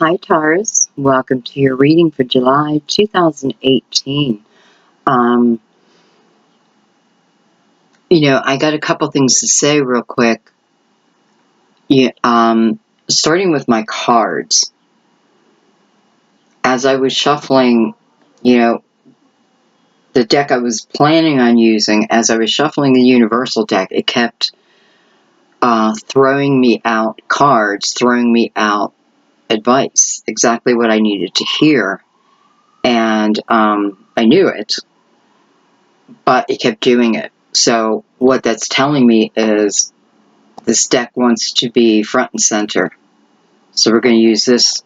Hi, Taurus. Welcome to your reading for July 2018. I got a couple things to say real quick. Starting with my cards. As I was shuffling, the deck I was planning on using, as I was shuffling the Universal deck, it kept throwing me out cards, throwing me out advice, exactly what I needed to hear. And I knew it, but it kept doing it. So what that's telling me is this deck wants to be front and center. So we're going to use this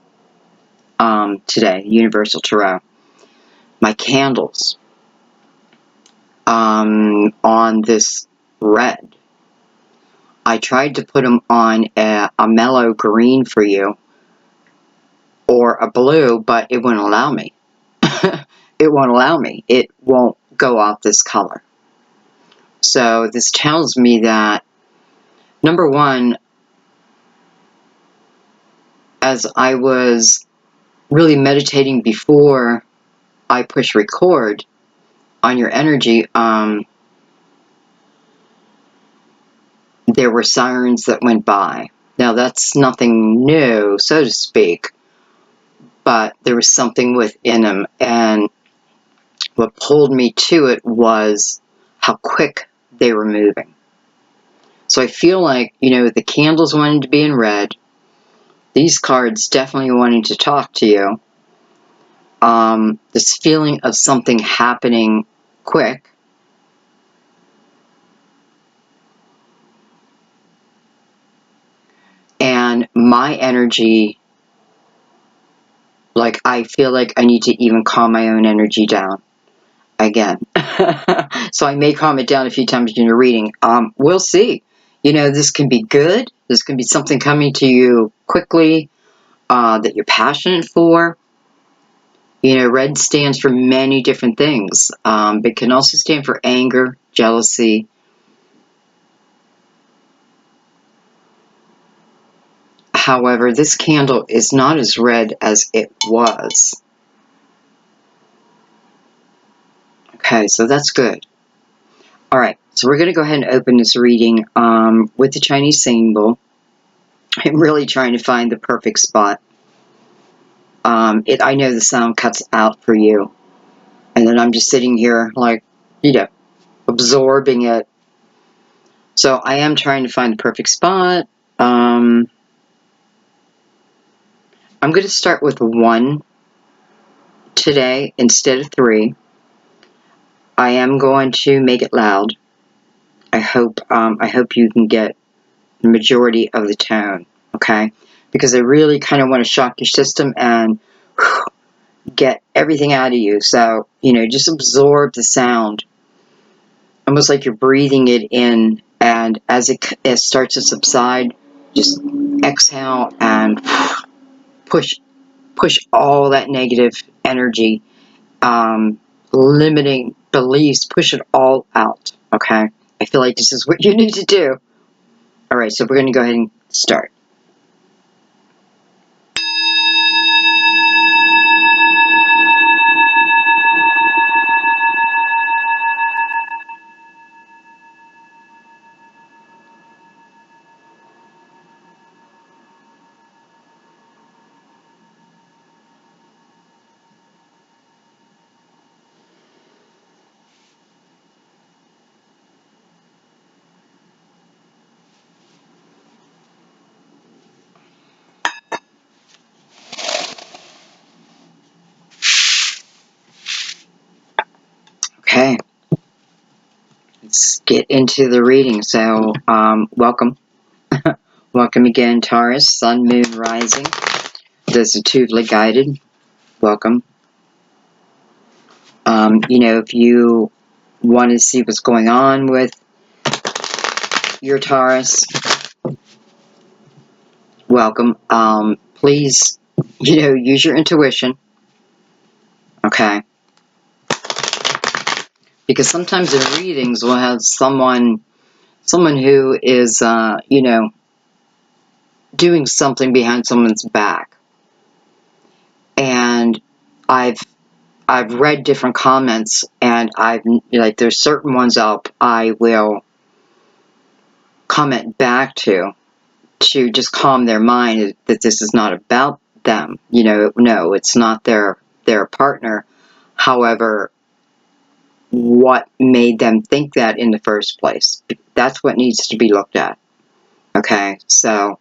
today, Universal Tarot. My candles on this red. I tried to put them on a mellow green for you, or a blue, but it wouldn't allow me. It won't allow me. It won't go off this color. So this tells me that, number one, as I was really meditating before I push record on your energy, there were sirens that went by. Now that's nothing new, so to speak, but there was something within them, and what pulled me to it was how quick they were moving. So I feel like, the candles wanting to be in red, these cards definitely wanting to talk to you, this feeling of something happening quick, and my energy, like I feel like I need to even calm my own energy down again. So I may calm it down a few times in your reading. We'll see. This can be good. This can be something coming to you quickly that you're passionate for. Red stands for many different things. It can also stand for anger, jealousy. However, this candle is not as red as it was. Okay, so that's good. All right, so we're going to go ahead and open this reading with the Chinese symbol. I'm really trying to find the perfect spot. I know the sound cuts out for you. And then I'm just sitting here like, absorbing it. So I am trying to find the perfect spot. I'm going to start with 1 today instead of 3. I am going to make it loud. I hope you can get the majority of the tone, okay? Because I really kind of want to shock your system and get everything out of you. So, just absorb the sound. Almost like you're breathing it in, and as it starts to subside, just exhale and push all that negative energy, limiting beliefs, push it all out, okay? I feel like this is what you need to do. All right, so we're going to go ahead and start. Okay, let's get into the reading. So, welcome. Welcome again, Taurus, Sun, Moon, Rising. Those are totally guided. Welcome. If you want to see what's going on with your Taurus, welcome. Please, use your intuition. Okay. Because sometimes in readings we'll have someone who is, doing something behind someone's back. I've read different comments, and like, there's certain ones I will comment back to just calm their mind that this is not about them. You know, no, it's not their partner. However, what made them think that in the first place? That's what needs to be looked at. Okay, so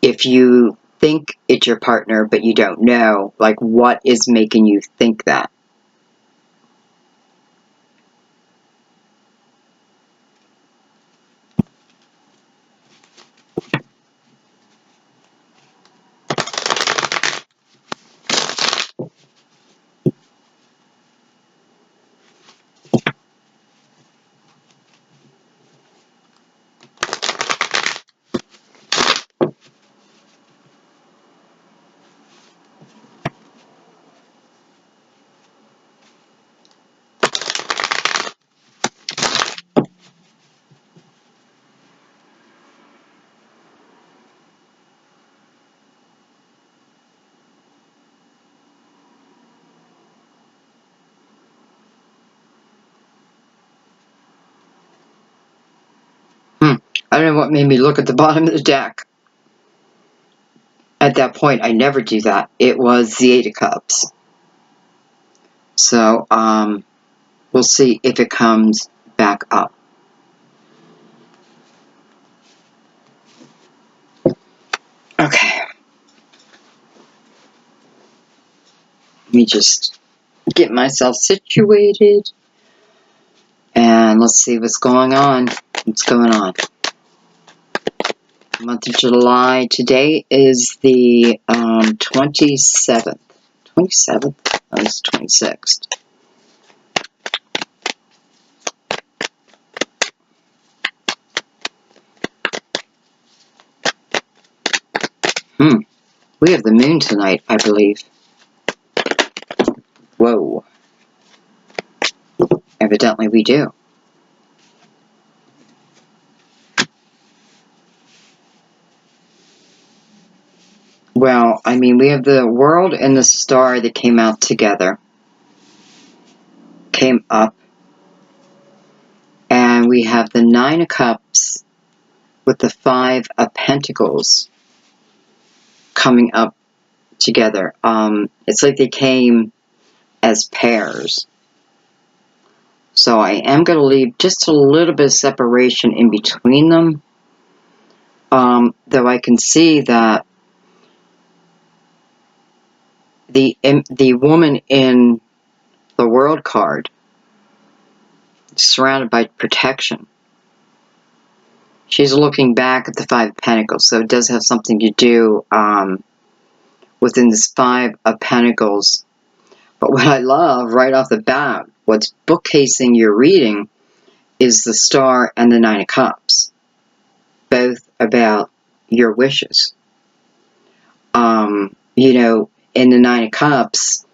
if you think it's your partner but you don't know, like, what is making you think that? I don't know what made me look at the bottom of the deck. At that point, I never do that. It was the Eight of Cups. So, we'll see if it comes back up. Okay. Let me just get myself situated. And let's see what's going on. What's going on? The month of July. Today is the 27th. 27th? Oh, it's 26th. We have the moon tonight, I believe. Whoa. Evidently we do. Well, I mean, we have the world and the star that came out together. Came up. And we have the Nine of Cups with the Five of Pentacles coming up together. It's like they came as pairs. So I am going to leave just a little bit of separation in between them. Though I can see that the woman in the World card is surrounded by protection. She's looking back at the Five of Pentacles, so it does have something to do within this Five of Pentacles. But what I love right off the bat, what's bookcasing your reading, is the Star and the Nine of Cups. Both about your wishes. You know, in the Nine of Cups,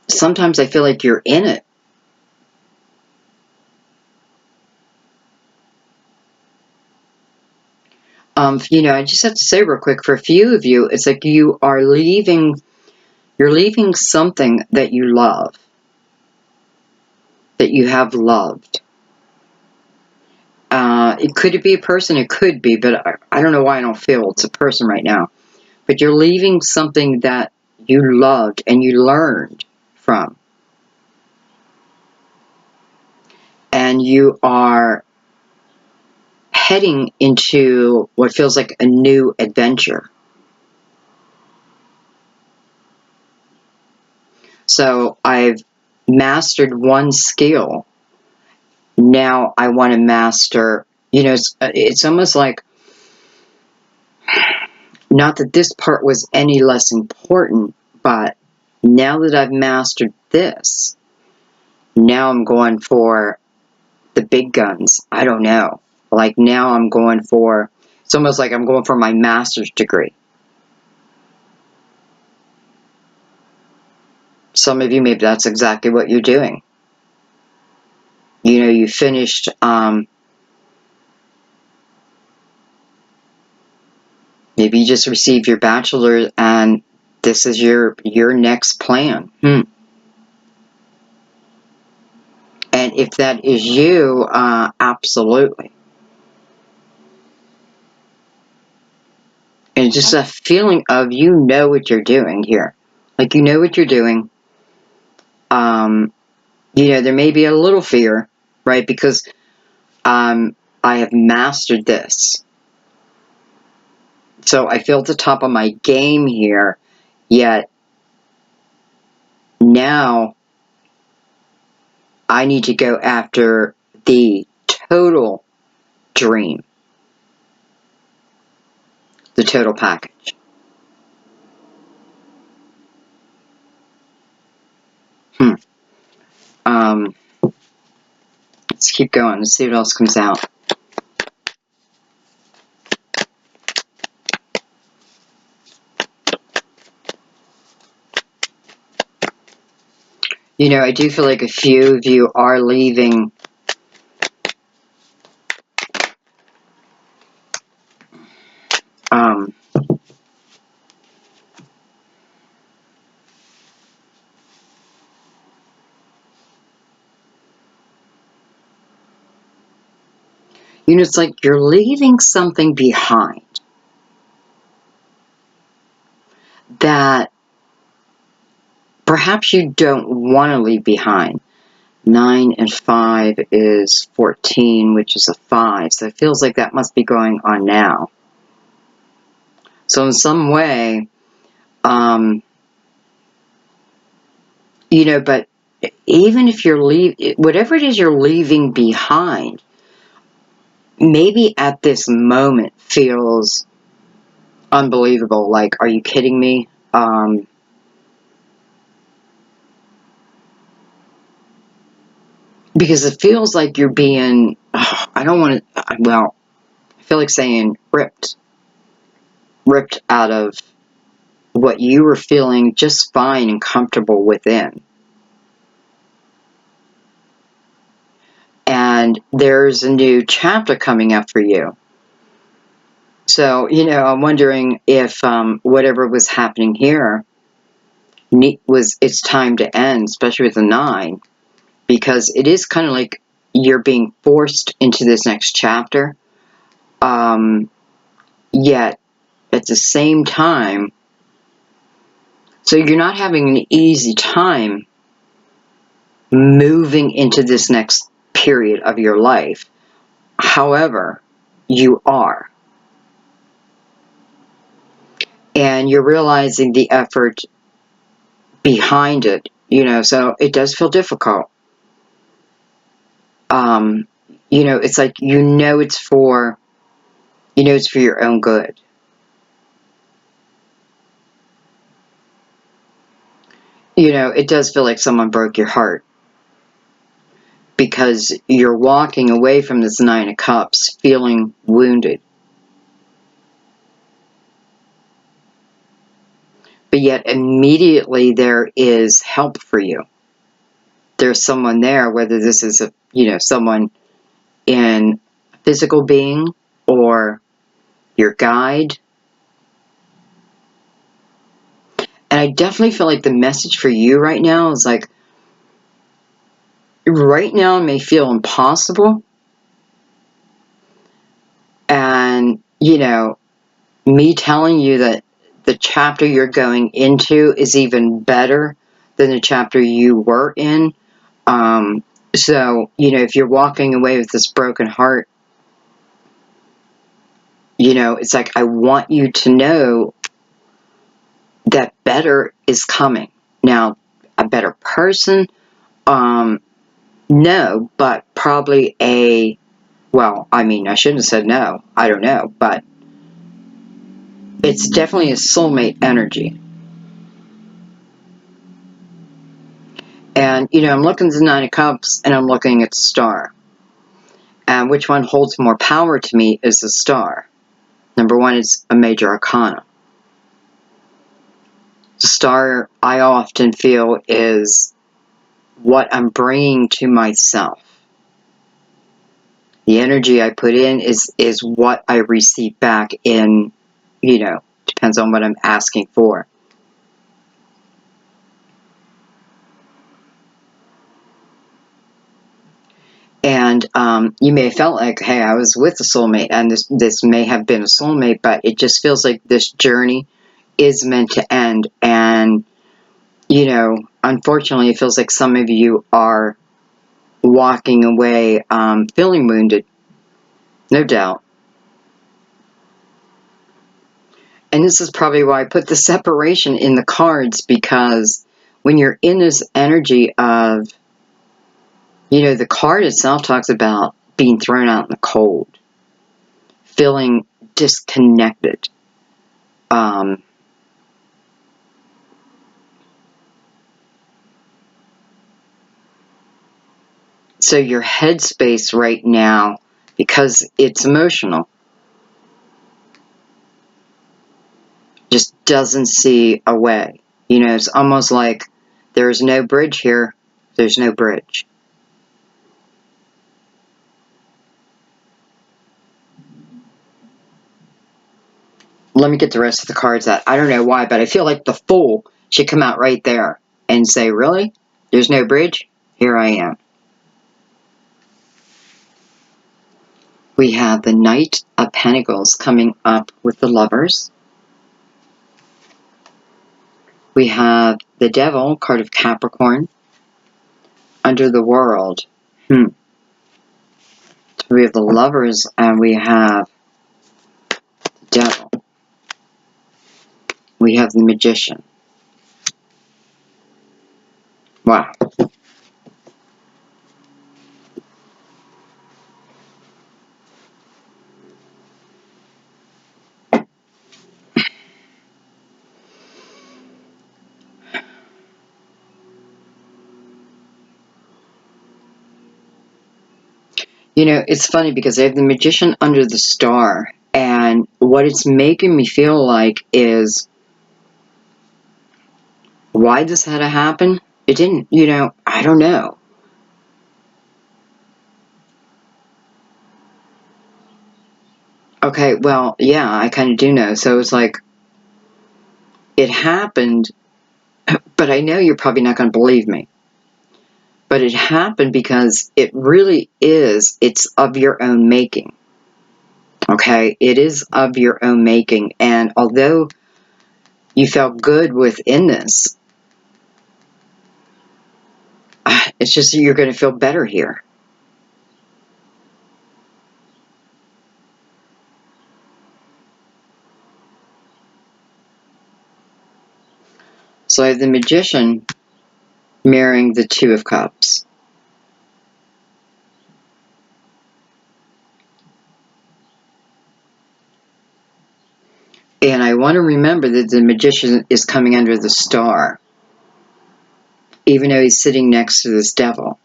sometimes I feel like you're in it. You know, I just have to say real quick, for a few of you, it's like you're leaving something that you love, that you have loved. It could be a person, it could be, but I don't know why I don't feel it's a person right now. But you're leaving something that you loved and you learned from. And you are heading into what feels like a new adventure. So I've mastered one skill. Now I want to master, you know, it's almost like, not that this part was any less important, but now that I've mastered this, now I'm going for the big guns. I don't know. Like, now I'm going for, it's almost like I'm going for my master's degree. Some of you, maybe that's exactly what you're doing. You know, you finished, Maybe you just received your bachelor's and this is your next plan. And if that is you, absolutely. And just a feeling of you know what you're doing here. Like you know what you're doing. You know, there may be a little fear, right? Because I have mastered this. So I feel at the top of my game here, yet now I need to go after the total dream, the total package. Let's keep going. Let's see what else comes out. You know, I do feel like a few of you are leaving you know, it's like you're leaving something behind that perhaps you don't want to leave behind. 9 and 5 is 14, which is a 5. So it feels like that must be going on now. So in some way, you know, but even if you're whatever it is you're leaving behind, maybe at this moment feels unbelievable. Like, are you kidding me? Because it feels like you're being, I don't want to, well, I feel like saying ripped out of what you were feeling just fine and comfortable within. And there's a new chapter coming up for you. So, you know, I'm wondering if whatever was happening here it's time to end, especially with the 9, because it is kind of like you're being forced into this next chapter. Yet, at the same time, so you're not having an easy time moving into this next period of your life. However, you are. And you're realizing the effort behind it, you know, so it does feel difficult. You know, it's like, it's for your own good. You know, it does feel like someone broke your heart because you're walking away from this 9 of Cups feeling wounded. But yet immediately there is help for you. There's someone there, whether this is someone in a physical being or your guide. And I definitely feel like the message for you right now is like, right now it may feel impossible. And, you know, me telling you that the chapter you're going into is even better than the chapter you were in. So, you know, if you're walking away with this broken heart, you know, it's like, I want you to know that better is coming. Now, a better person, no, but probably I shouldn't have said no. I don't know, but it's definitely a soulmate energy. And, you know, I'm looking at the 9 of Cups and I'm looking at the Star. And which one holds more power to me is the Star. Number 1 is a major arcana. The Star, I often feel, is what I'm bringing to myself. The energy I put in is what I receive back in you know, depends on what I'm asking for. And you may have felt like, hey, I was with a soulmate, and this may have been a soulmate, but it just feels like this journey is meant to end. And, you know, unfortunately, it feels like some of you are walking away feeling wounded, no doubt. And this is probably why I put the separation in the cards, because when you're in this energy of, you know, the card itself talks about being thrown out in the cold, feeling disconnected. So your headspace right now, because it's emotional, just doesn't see a way. You know, it's almost like there's no bridge here. There's no bridge. Let me get the rest of the cards out. I don't know why, but I feel like the Fool should come out right there and say, really? There's no bridge? Here I am. We have the Knight of Pentacles coming up with the Lovers. We have the Devil, card of Capricorn, under the World. We have the Lovers, and we have the Devil. We have the Magician. Wow. You know, it's funny because I have the Magician under the Star, and what it's making me feel like is, why this had to happen? It didn't, you know, I don't know. Okay, well, yeah, I kind of do know. So it's like, it happened, but I know you're probably not going to believe me. But it happened because it really is, it's of your own making. Okay, it is of your own making. And although you felt good within this, it's just that you're going to feel better here. So I have the Magician mirroring the Two of Cups. And I want to remember that the Magician is coming under the Star, even though he's sitting next to this Devil.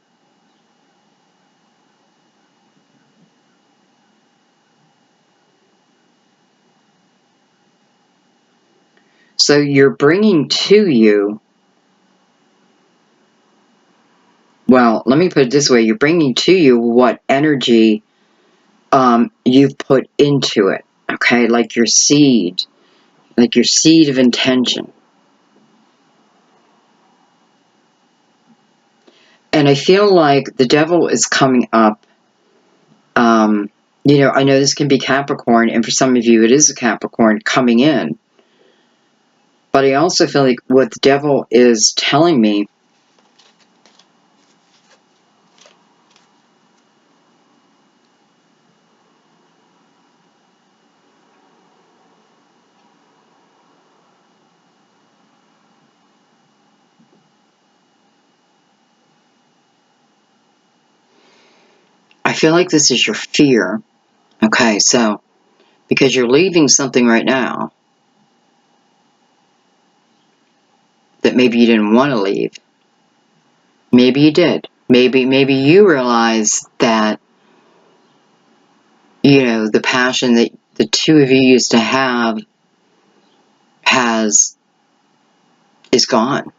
So you're bringing to you, well, let me put it this way, you're bringing to you what energy you've put into it, okay, like your seed of intention. And I feel like the Devil is coming up. You know, I know this can be Capricorn, and for some of you it is a Capricorn coming in. But I also feel like what the Devil is telling me, I feel like this is your fear. Okay, so, because you're leaving something right now that maybe you didn't want to leave. Maybe you did. Maybe you realize that, you know, the passion that the two of you used to have is gone.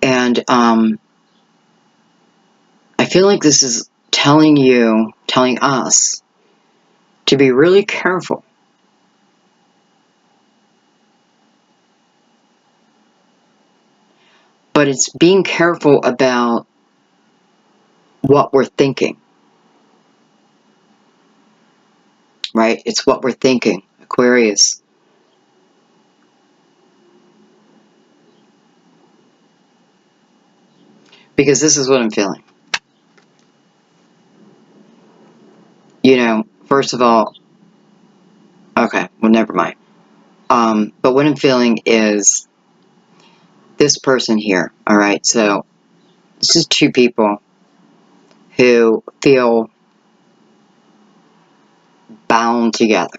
And I feel like this is telling us to be really careful. But it's being careful about what we're thinking. Right? It's what we're thinking, Aquarius. Because this is what I'm feeling. You know, first of all, okay, well, never mind. But what I'm feeling is this person here, all right? So this is two people who feel bound together.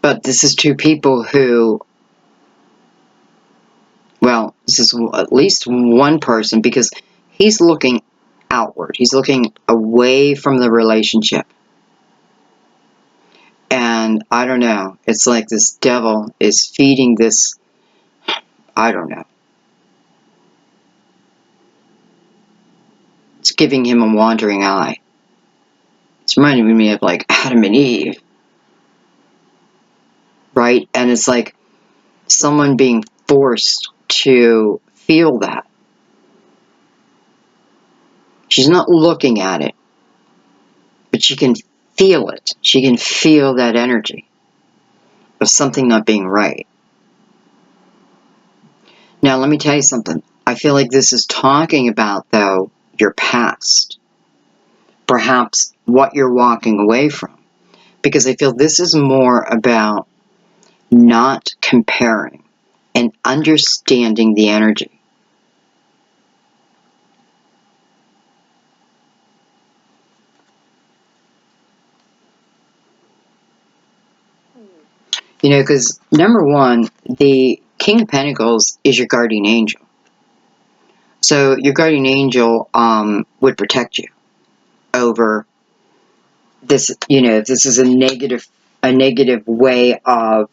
But this is two people who, well, this is at least one person, because he's looking outward. He's looking away from the relationship. And I don't know, it's like this devil is feeding this, I don't know. It's giving him a wandering eye. It's reminding me of like Adam and Eve. Right? And it's like someone being forced to feel that. She's not looking at it, but she can feel it. She can feel that energy of something not being right. Now, let me tell you something. I feel like this is talking about, though, your past. Perhaps what you're walking away from. Because I feel this is more about not comparing and understanding the energy. You know, because number one, the King of Pentacles is your guardian angel. So your guardian angel would protect you over this, you know, if this is a negative way of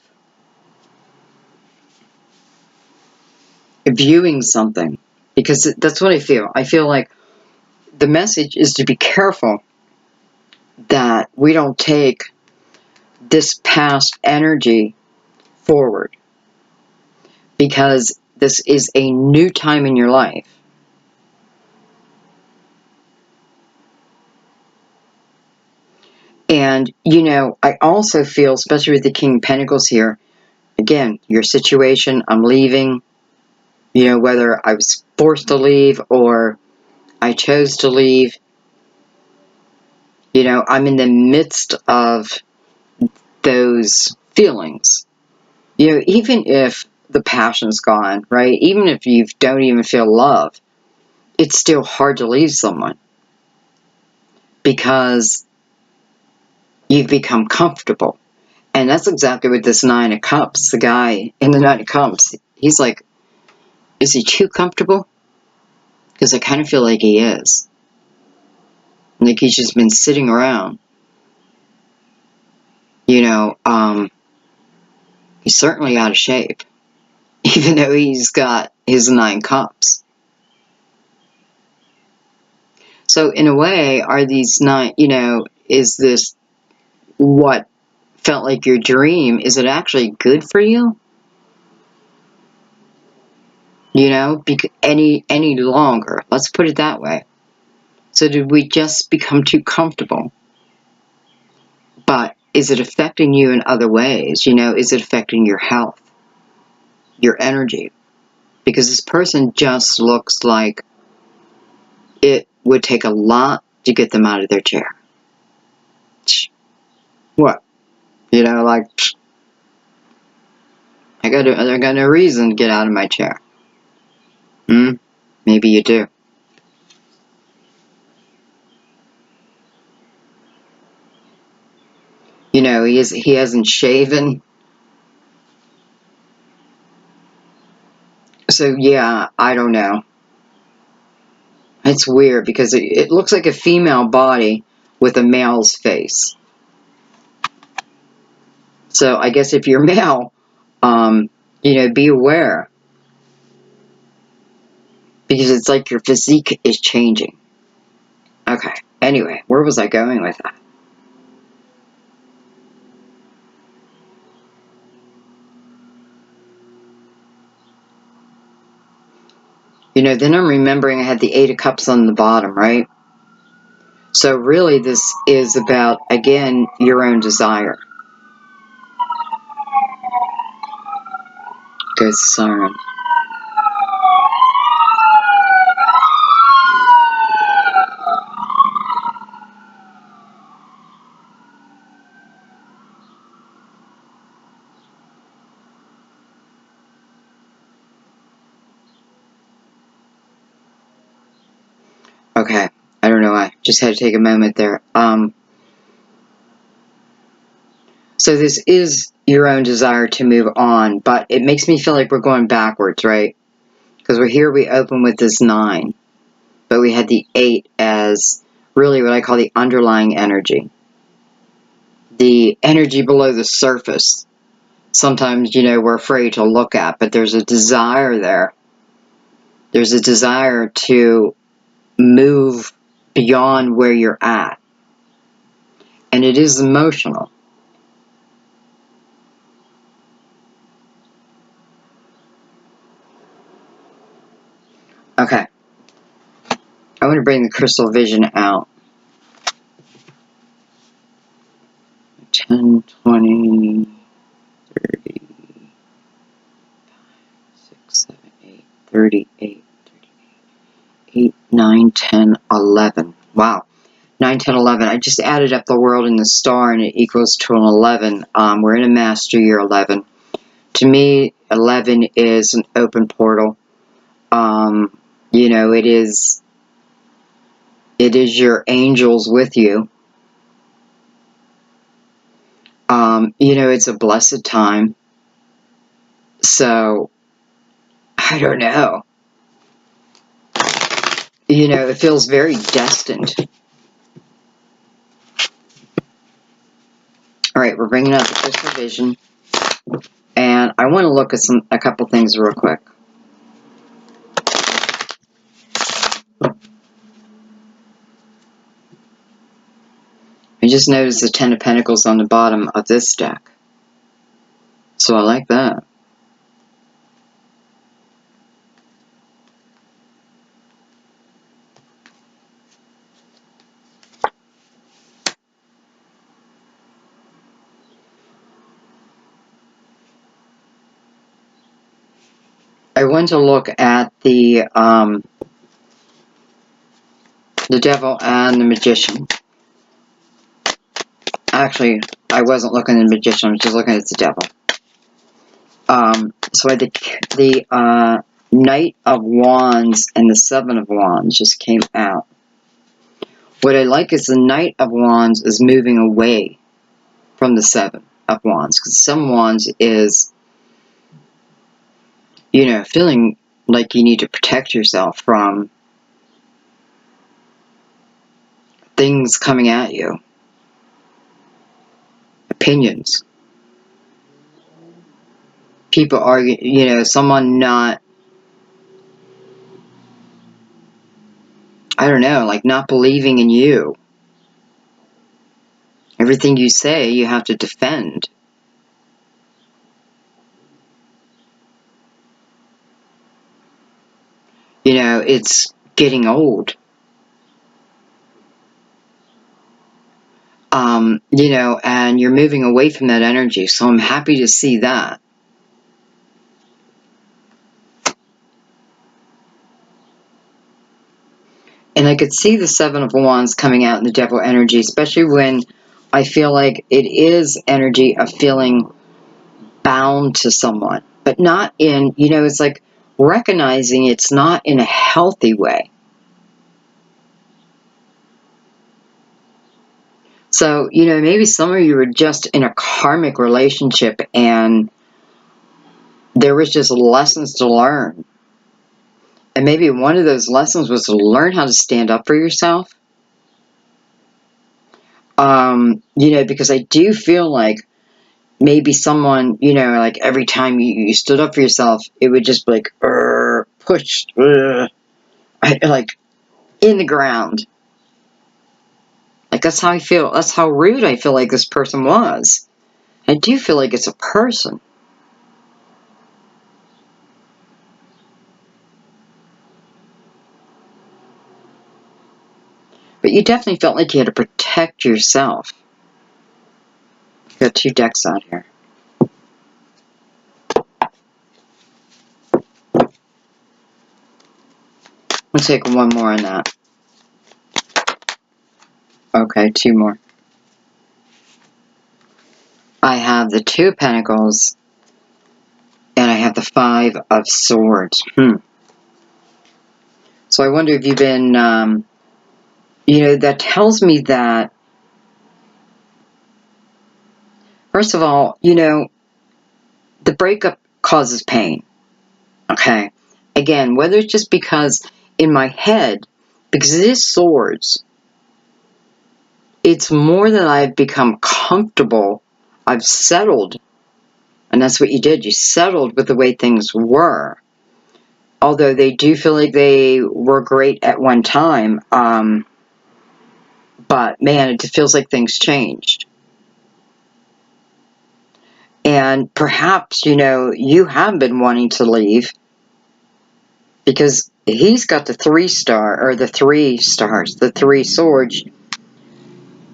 viewing something. Because that's what I feel. I feel like the message is to be careful that we don't take this past energy forward. Because this is a new time in your life. And, you know, I also feel, especially with the King of Pentacles here, again, your situation, I'm leaving, you know, whether I was forced to leave or I chose to leave, you know, I'm in the midst of those feelings. You know, even if the passion's gone, right? Even if you don't even feel love, it's still hard to leave someone because you've become comfortable. And that's exactly what this Nine of Cups, the guy in the Nine of Cups, he's like, is he too comfortable? Because I kind of feel like he is. Like he's just been sitting around. You know, he's certainly out of shape. Even though he's got his 9 cups. So in a way, are these 9, you know, is this what felt like your dream? Is it actually good for you? You know, any longer? Let's put it that way. So did we just become too comfortable? But is it affecting you in other ways? You know, is it affecting your health, your energy? Because this person just looks like it would take a lot to get them out of their chair. What? You know, like, I got no reason to get out of my chair. Maybe you do. You know, he hasn't shaven. So yeah, I don't know. It's weird because it looks like a female body with a male's face. So I guess if you're male, you know, be aware. Because it's like your physique is changing. Okay. Anyway, where was I going with that? You know, then I'm remembering I had the 8 of Cups on the bottom, right? So really this is about, again, your own desire. Goes the siren. Okay. I don't know why. Just had to take a moment there. So this is your own desire to move on, but it makes me feel like we're going backwards, right? Because we're here, we open with this 9, but we had the 8 as really what I call the underlying energy. The energy below the surface. Sometimes, you know, we're afraid to look at, but there's a desire there. There's a desire to move beyond where you're at. And it is emotional. Okay. I want to bring the crystal vision out. 10, 20, 30, 6, 7, 8, 38, 8, 9, 10, 11. Wow. 9, 10, 11. I just added up the world and the star and it equals to an 11. We're in a master year 11. To me, 11 is an open portal. You know, it is your angels with you. You know, it's a blessed time. So, I don't know. You know, it feels very destined. All right, we're bringing up the crystal vision. And I want to look at a couple things real quick. I just noticed the 10 of Pentacles on the bottom of this deck. So I like that. I want to look at the Devil and the Magician. Actually, I wasn't looking at the Magician, I was just looking at the Devil. So the Knight of Wands and the 7 of Wands just came out. What I like is the Knight of Wands is moving away from the 7 of Wands. Because 7 of Wands is, you know, feeling like you need to protect yourself from things coming at you. Opinions. People argue, you know, someone not, I don't know, like not believing in you. Everything you say, you have to defend. You know, it's getting old. You know, and you're moving away from that energy, so I'm happy to see that. And I could see the 7 of Wands coming out in the Devil energy, especially when I feel like it is energy of feeling bound to someone. But not in, you know, it's like recognizing it's not in a healthy way. So, you know, maybe some of you were just in a karmic relationship and there was just lessons to learn. And maybe one of those lessons was to learn how to stand up for yourself. You know, because I do feel like maybe someone, you know, like every time you stood up for yourself, it would just be like, push. like in the ground. Like, that's how I feel. That's how rude I feel like this person was. I do feel like it's a person. But you definitely felt like you had to protect yourself. Got 2 decks out here. We'll take one more on that. Okay, 2 more. I have the 2 of Pentacles, and I have the 5 of Swords. So I wonder if you've been, that tells me that, first of all, the breakup causes pain. Okay? Again, whether it's just because in my head, because it is Swords, it's more that I've become comfortable. I've settled. And that's what you did. You settled with the way things were. Although they do feel like they were great at one time. But, man, it feels like things changed. And perhaps, you have been wanting to leave. Because he's got the 3-star, or the 3 stars, the 3 swords.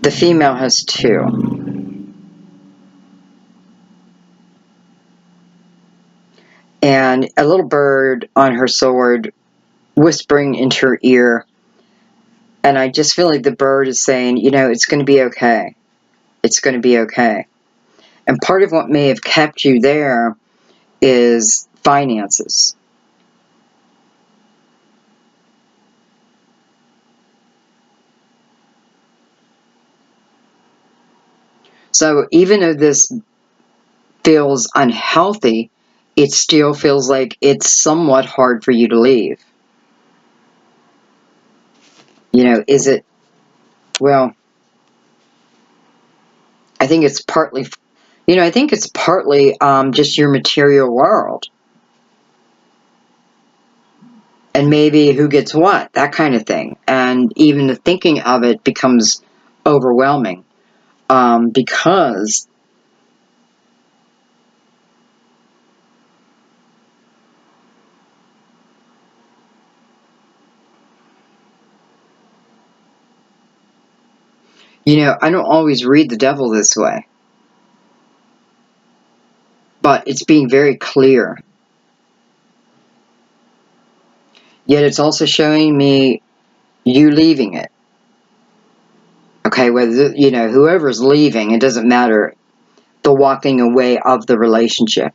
The female has 2. And a little bird on her sword whispering into her ear. And I just feel like the bird is saying, it's going to be okay. It's going to be okay. And part of what may have kept you there is finances. So even though this feels unhealthy, it still feels like it's somewhat hard for you to leave. Is it, well, I think it's partly, just your material world. And maybe who gets what, that kind of thing. And even the thinking of it becomes overwhelming. Because I don't always read the devil this way. But it's being very clear. Yet it's also showing me you leaving it. Okay, whether, whoever's leaving, it doesn't matter. The walking away of the relationship.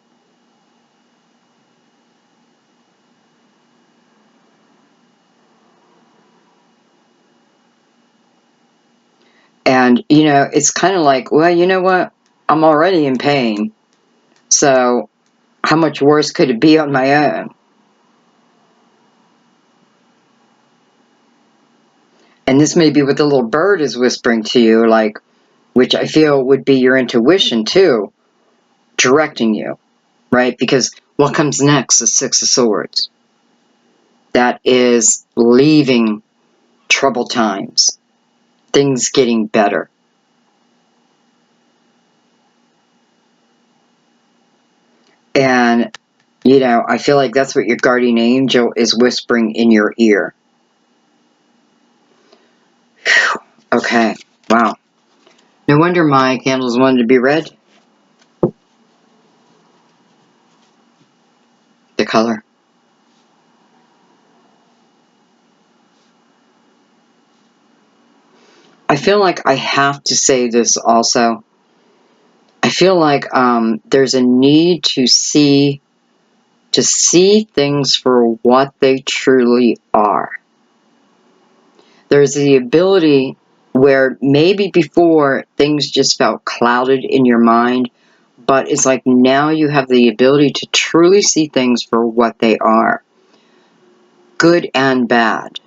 And, it's kind of like, well, you know what? I'm already in pain. So how much worse could it be on my own? And this may be what the little bird is whispering to you, like, which I feel would be your intuition too, directing you, right? Because what comes next is 6 of Swords. That is leaving troubled times, things getting better. And, I feel like that's what your guardian angel is whispering in your ear. Whew. Okay, wow. No wonder my candles wanted to be red. The color. I feel like I have to say this also. I feel like there's a need to see things for what they truly are. There's the ability where maybe before things just felt clouded in your mind, but it's like now you have the ability to truly see things for what they are. Good and bad.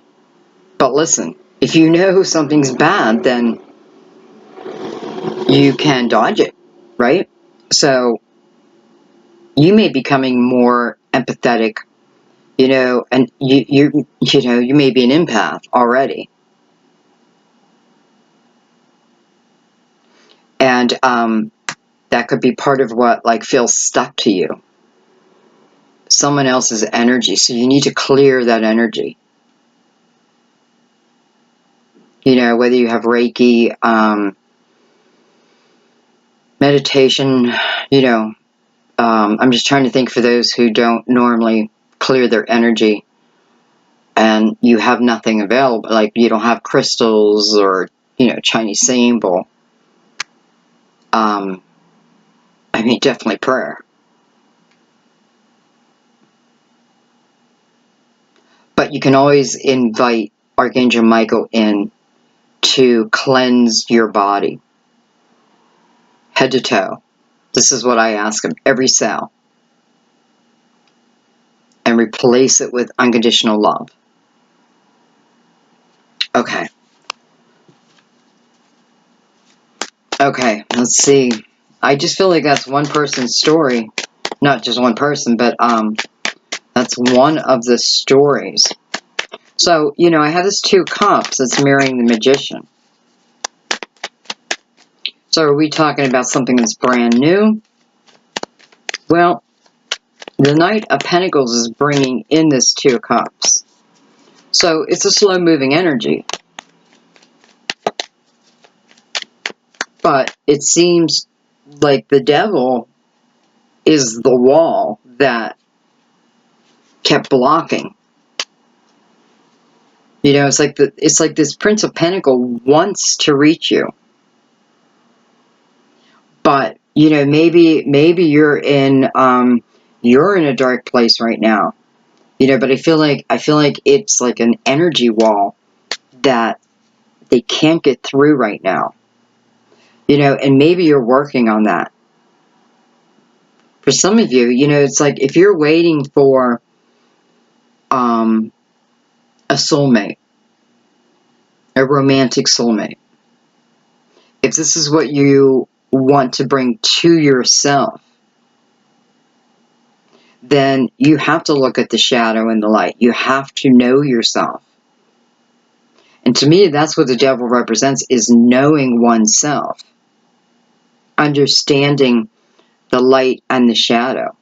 But listen, if you know something's bad, then you can dodge it, right? So you may be becoming more empathetic You know, and you may be an empath already. And that could be part of what like feels stuck to you. Someone else's energy. So you need to clear that energy. You know, whether you have Reiki, meditation, you know, I'm just trying to think for those who don't normally clear their energy and you have nothing available, like you don't have crystals or, you know, Chinese symbol. I mean, definitely prayer. But you can always invite Archangel Michael in to cleanse your body, head to toe. This is what I ask him, every cell. And replace it with unconditional love. Okay. Okay, let's see. I just feel like that's one person's story. Not just one person, but that's one of the stories. So, you know, I have this 2 cups that's mirroring the Magician. So are we talking about something that's brand new? Well, the Knight of Pentacles is bringing in this 2 cups. So it's a slow-moving energy. But it seems like the devil is the wall that kept blocking. You know, it's like this Prince of Pentacles wants to reach you. But, you know, maybe you're in a dark place right now. You know, but I feel like it's like an energy wall that they can't get through right now. You know, and maybe you're working on that. For some of you, you know, it's like if you're waiting for a soulmate, a romantic soulmate, if this is what you want to bring to yourself, then you have to look at the shadow and the light. You have to know yourself. And to me, that's what the devil represents, is knowing oneself. Understanding the light and the shadow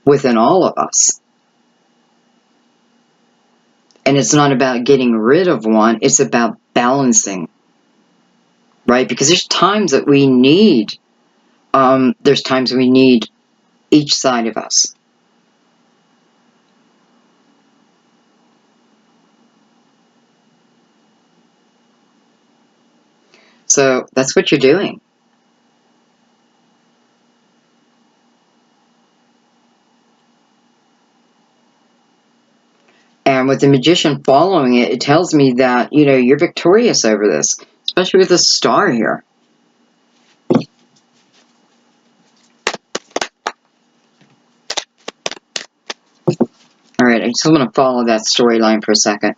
within all of us. And it's not about getting rid of one, it's about balancing. Right? Because there's times that we need, each side of us. So that's what you're doing. And with the Magician following it, it tells me that, you know, you're victorious over this, especially with the star here. All right, I just want to follow that storyline for a second.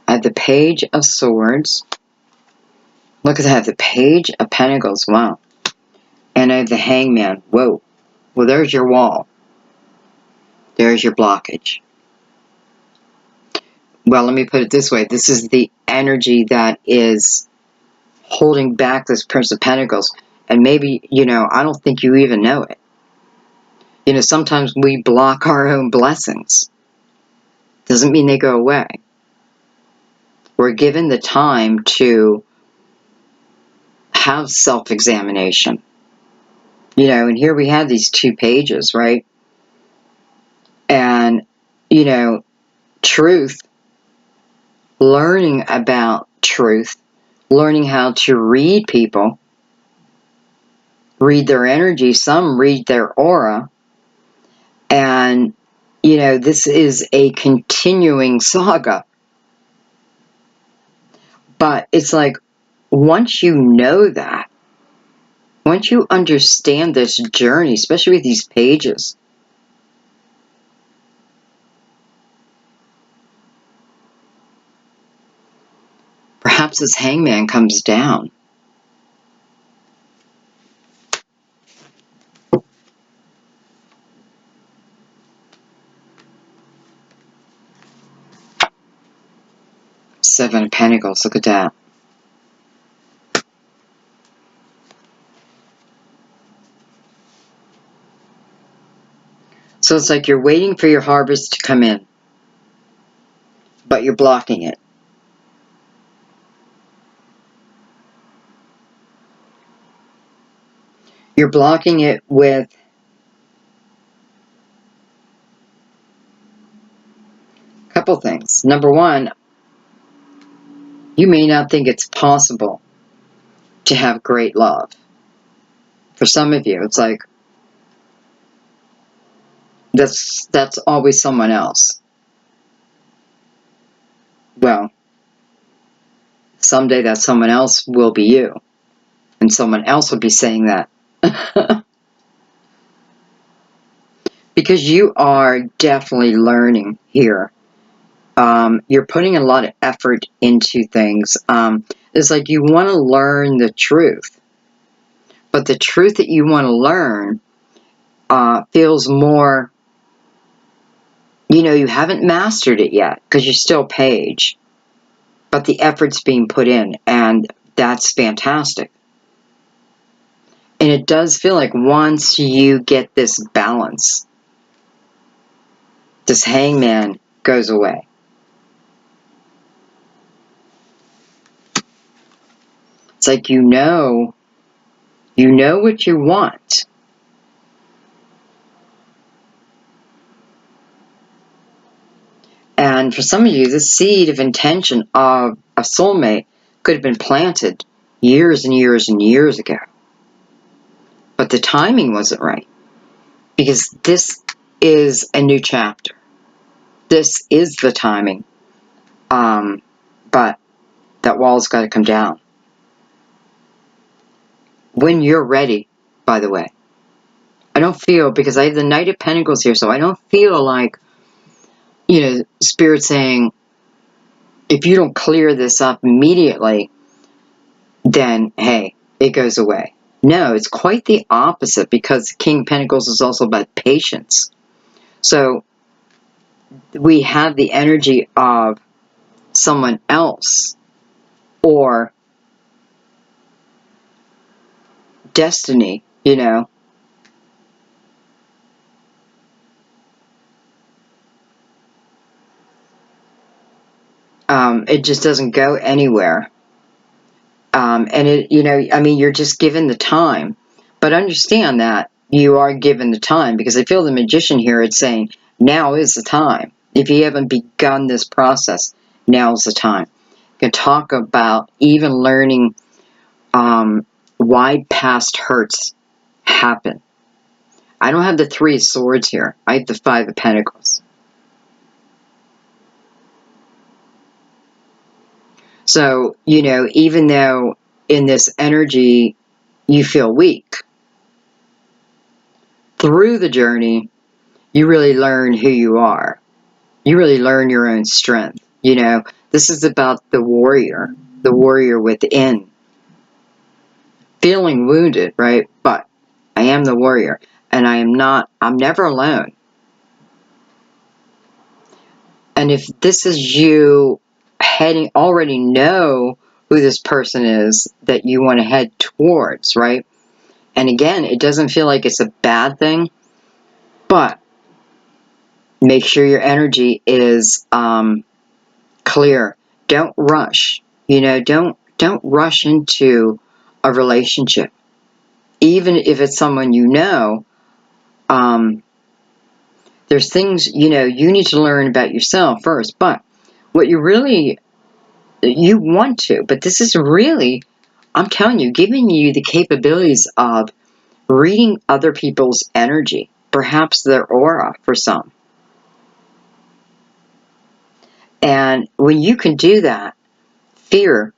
I have the Page of Swords. Look at that, I have the Page of Pentacles. Wow. And I have the Hangman. Whoa. Well, there's your wall. There's your blockage. Well, let me put it this way. This is the energy that is holding back this Prince of Pentacles. And maybe, you know, I don't think you even know it. You know, sometimes we block our own blessings. Doesn't mean they go away. We're given the time to have self-examination. You know, and here we have these 2 pages, right? And, you know, truth, learning about truth, learning how to read people, read their energy, some read their aura, and, you know, this is a continuing saga. But it's like, once you know that, once you understand this journey, especially with these pages, perhaps this Hangman comes down. Seven of Pentacles. Look at that. So it's like you're waiting for your harvest to come in, but you're blocking it. You're blocking it with a couple things. Number one, you may not think it's possible to have great love. For some of you, it's like, that's always someone else. Well, someday that someone else will be you. And someone else will be saying that. Because you are definitely learning here. You're putting a lot of effort into things. It's like you want to learn the truth. But the truth that you want to learn feels more, you haven't mastered it yet because you're still page. But the effort's being put in, and that's fantastic. And it does feel like once you get this balance, this hangman goes away. It's like you know what you want. And for some of you, the seed of intention of a soulmate could have been planted years and years and years ago. But the timing wasn't right. Because this is a new chapter. This is the timing. But that wall's got to come down. When you're ready, by the way. I don't feel, because I have the Knight of Pentacles here, so I don't feel like, Spirit saying, if you don't clear this up immediately, then, hey, it goes away. No, it's quite the opposite, because King of Pentacles is also about patience. So, we have the energy of someone else, or destiny, it just doesn't go anywhere. And you're just given the time. But understand that you are given the time, because I feel the Magician here, it's saying, now is the time. If you haven't begun this process, now is the time. You can talk about even learning why past hurts happen. I don't have the Three of Swords here. I have the Five of Pentacles. So, even though in this energy you feel weak, through the journey, you really learn who you are. You really learn your own strength. This is about the warrior within. Feeling wounded, right? But I am the warrior, and I'm never alone. And if this is you already know who this person is that you want to head towards, right? And again, it doesn't feel like it's a bad thing, but make sure your energy is clear. Don't rush. Don't rush into a relationship. Even if it's someone there's things, you need to learn about yourself first. But what you want to, but this is really, I'm telling you, giving you the capabilities of reading other people's energy, perhaps their aura for some. And when you can do that, fear,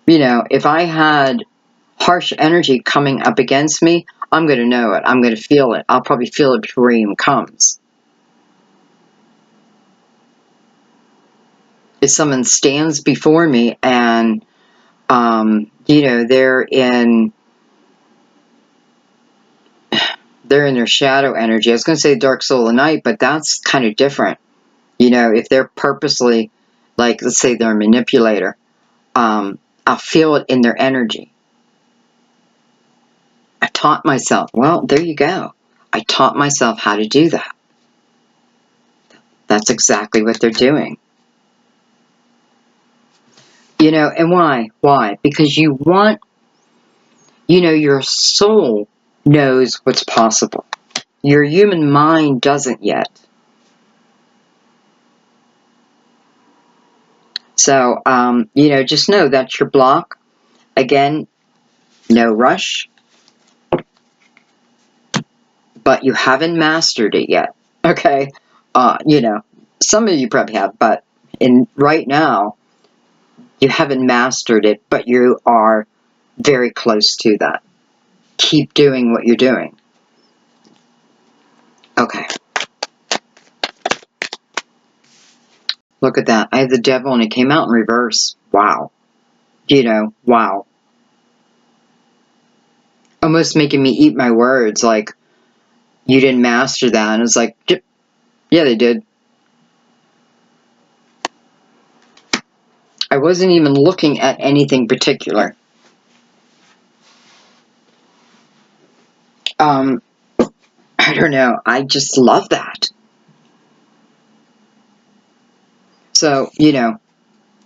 if I had harsh energy coming up against me, I'm going to know it. I'm going to feel it. I'll probably feel it before it even comes. If someone stands before me and, they're in their shadow energy. I was going to say dark soul of night, but that's kind of different. If they're purposely like let's say they're a manipulator, I'll feel it in their energy. I taught myself, well, there you go. I taught myself how to do that. That's exactly what they're doing. You know, and why? Why? Because you want, you know, your soul knows what's possible. Your human mind doesn't yet. So, you know, just know that's your block. Again, no rush, but you haven't mastered it yet. Okay? You know, some of you probably have, but right now, you haven't mastered it, but you are very close to that. Keep doing what you're doing. Okay. Look at that. I had the devil and it came out in reverse. Wow. You know, wow. Almost making me eat my words, like, you didn't master that. And it's like, yeah, they did. I wasn't even looking at anything particular. I don't know. I just love that. So, you know,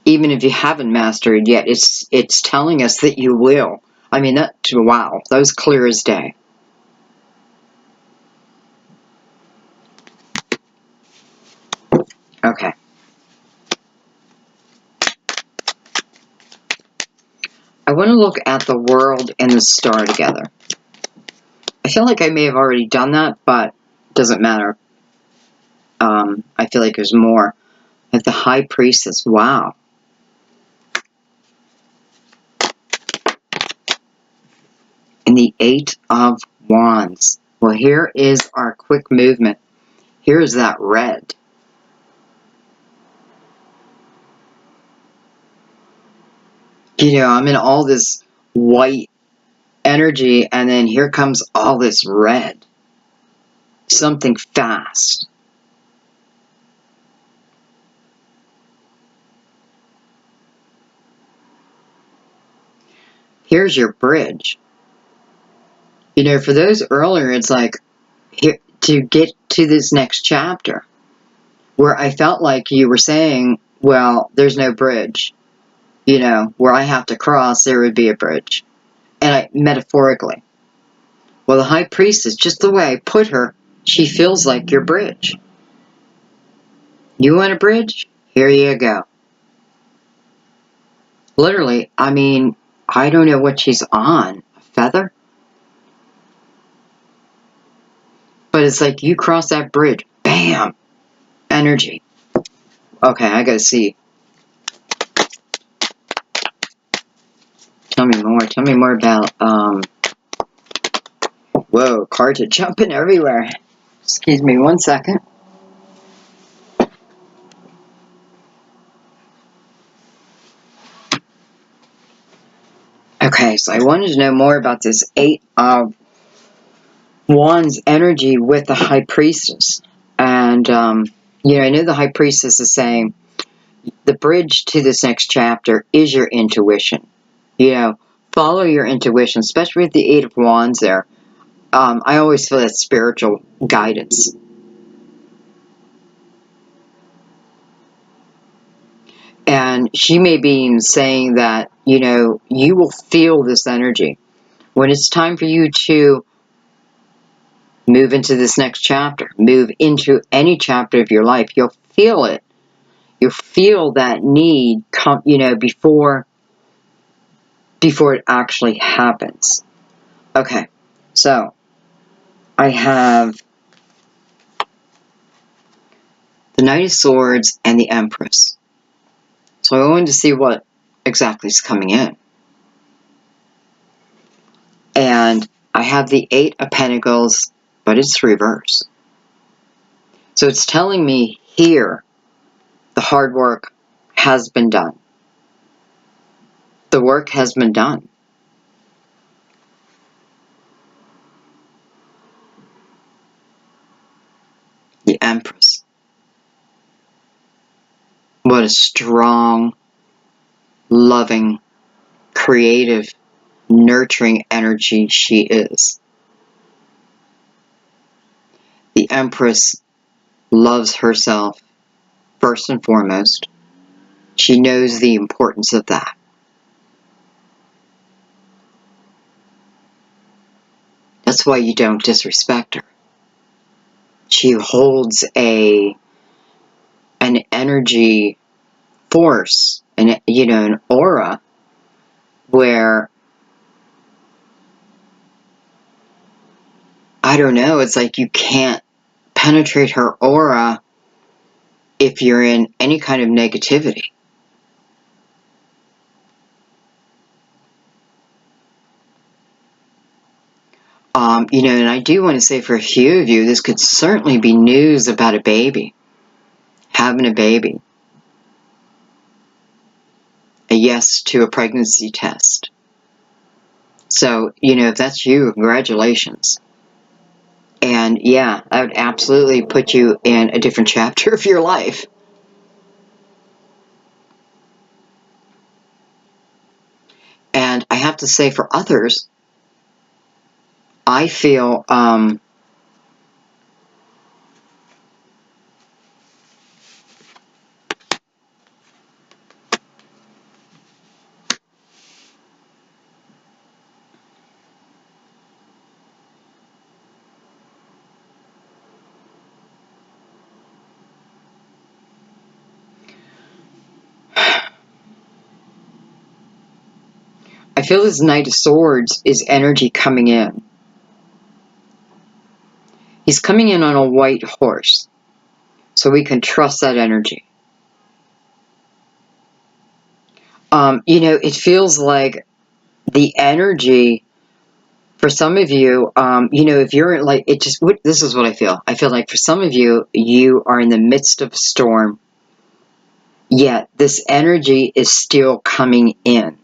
even if you haven't mastered it yet, it's telling us that you will. I mean, wow, that was clear as day. Okay. I want to look at the world and the star together. I feel like I may have already done that, but it doesn't matter. I feel like there's more. Like the High Priestess. Wow. And the Eight of Wands. Well, here is our quick movement. Here's that red. You know, I'm in all this white energy, and then here comes all this red. Something fast. Here's your bridge. You know, for those earlier, it's like, here, to get to this next chapter, where I felt like you were saying, well, there's no bridge. You know, where I have to cross, there would be a bridge. And metaphorically. Well, the High Priestess, just the way I put her, she feels like your bridge. You want a bridge? Here you go. Literally, I mean, I don't know what she's on. A feather? But it's like you cross that bridge. Bam! Energy. Okay, I gotta see. Tell me more. Tell me more about, whoa, cards are jumping everywhere. Excuse me 1 second. Okay, so I wanted to know more about this Eight of Wands energy with the High Priestess. And, you know, I know the High Priestess is saying the bridge to this next chapter is your intuition. You know, follow your intuition, especially with the Eight of Wands there. I always feel that spiritual guidance. And she may be saying that, you know, you will feel this energy. When it's time for you to move into this next chapter, move into any chapter of your life, you'll feel it. You'll feel that need come, you know, before it actually happens. Okay, so I have the Knight of Swords and the Empress. So I wanted to see what exactly is coming in. And I have the Eight of Pentacles, but it's reverse. So it's telling me here the hard work has been done. The work has been done. The Empress. what a strong, loving, creative, nurturing energy she is. The Empress loves herself first and foremost. She knows the importance of that. That's why you don't disrespect her. She holds an energy force, and an aura where, I don't know, it's like you can't penetrate her aura if you're in any kind of negativity. And I do want to say, for a few of you, this could certainly be news about a baby, having a baby, a yes to a pregnancy test. So, if that's you, congratulations. And yeah, that would absolutely put you in a different chapter of your life. And I have to say, for others, I feel this Knight of Swords is energy coming in. He's coming in on a white horse, so we can trust that energy. It feels like the energy, for some of you, if you're like, this is what I feel. I feel like for some of you, you are in the midst of a storm, yet this energy is still coming in.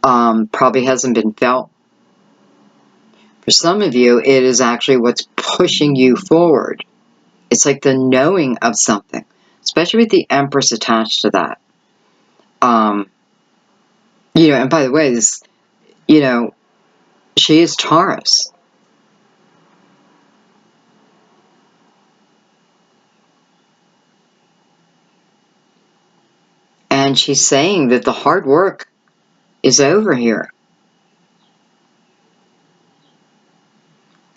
Probably hasn't been felt. For some of you, it is actually what's pushing you forward. It's like the knowing of something, especially with the Empress attached to that. And by the way, this, she is Taurus. And she's saying that the hard work is over here.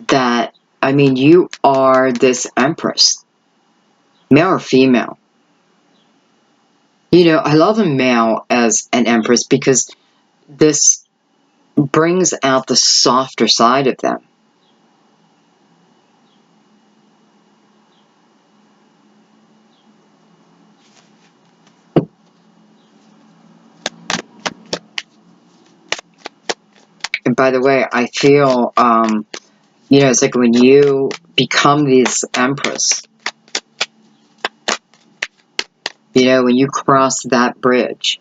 That, you are this Empress, male or female. I love a male as an Empress because this brings out the softer side of them. And by the way, I feel, it's like when you become this Empress, when you cross that bridge,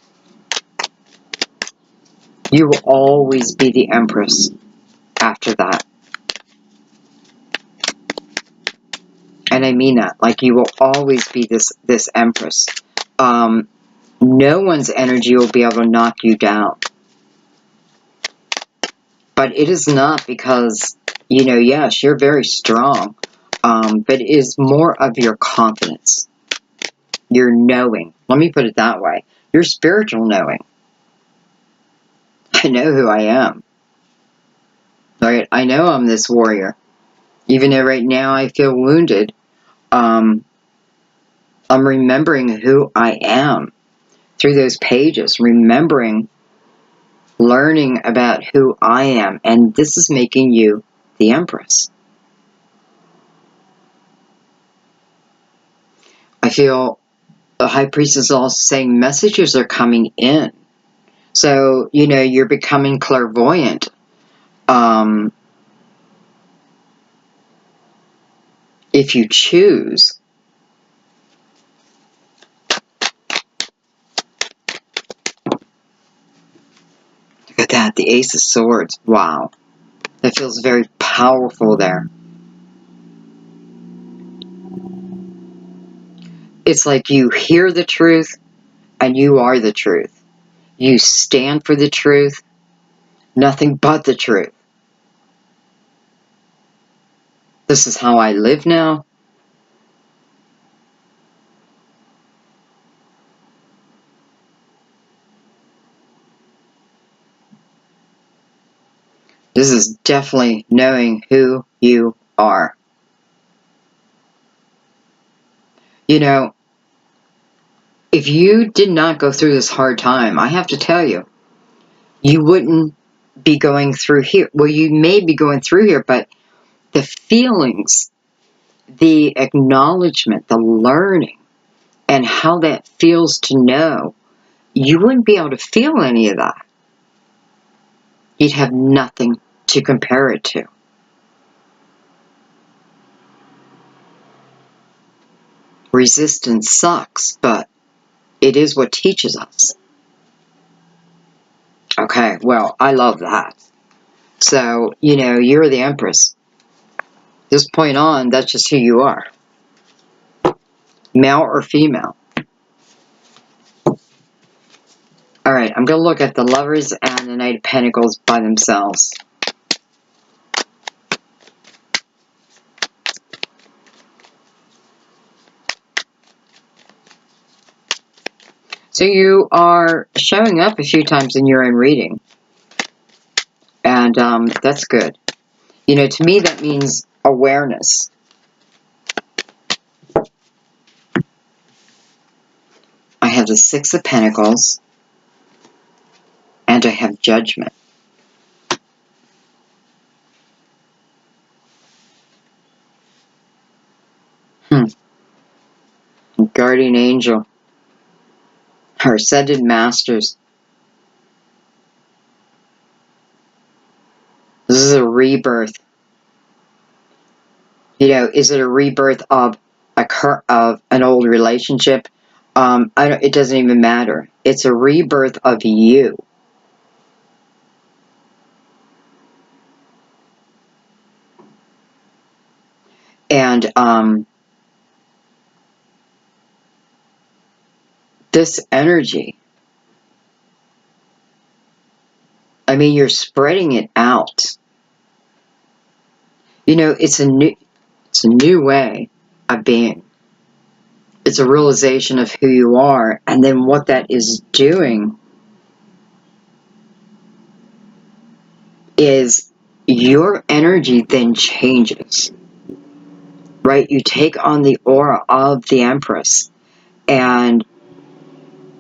you will always be the Empress after that. And I mean that, like, you will always be this Empress. No one's energy will be able to knock you down. But it is not because, yes, you're very strong, but it is more of your confidence, your knowing. Let me put it that way. Your spiritual knowing. I know who I am. Right? I know I'm this warrior. Even though right now I feel wounded, I'm remembering who I am through those pages, learning about who I am, and this is making you the Empress. I feel the High Priestess is also saying messages are coming in. So, you're becoming clairvoyant. If you choose. Look at that, the Ace of Swords. Wow. That feels very powerful there. It's like you hear the truth, And you are the truth. You stand for the truth, nothing but the truth. This is how I live now. This is definitely knowing who you are. You know, if you did not go through this hard time, I have to tell you, you wouldn't be going through here. Well, you may be going through here, but the feelings, the acknowledgement, the learning, and how that feels to know, you wouldn't be able to feel any of that. You'd have nothing to compare it to. Resistance sucks, but it is what teaches us. Okay, well, I love that. So, you know, you're the Empress. This point on, that's just who you are. Male or female. Alright, I'm going to look at the Lovers and the Knight of Pentacles by themselves. So you are showing up a few times in your own reading. And that's good. You know, to me that means awareness. I have the Six of Pentacles. And I have Judgment. Guardian Angel. Her Ascended Masters. This is a rebirth. You know, is it a rebirth of an old relationship? It doesn't even matter. It's a rebirth of you. And this energy, I mean, you're spreading it out. You know, it's a new way of being. It's a realization of who you are, and then what that is doing is your energy then changes. Right? You take on the aura of the Empress, and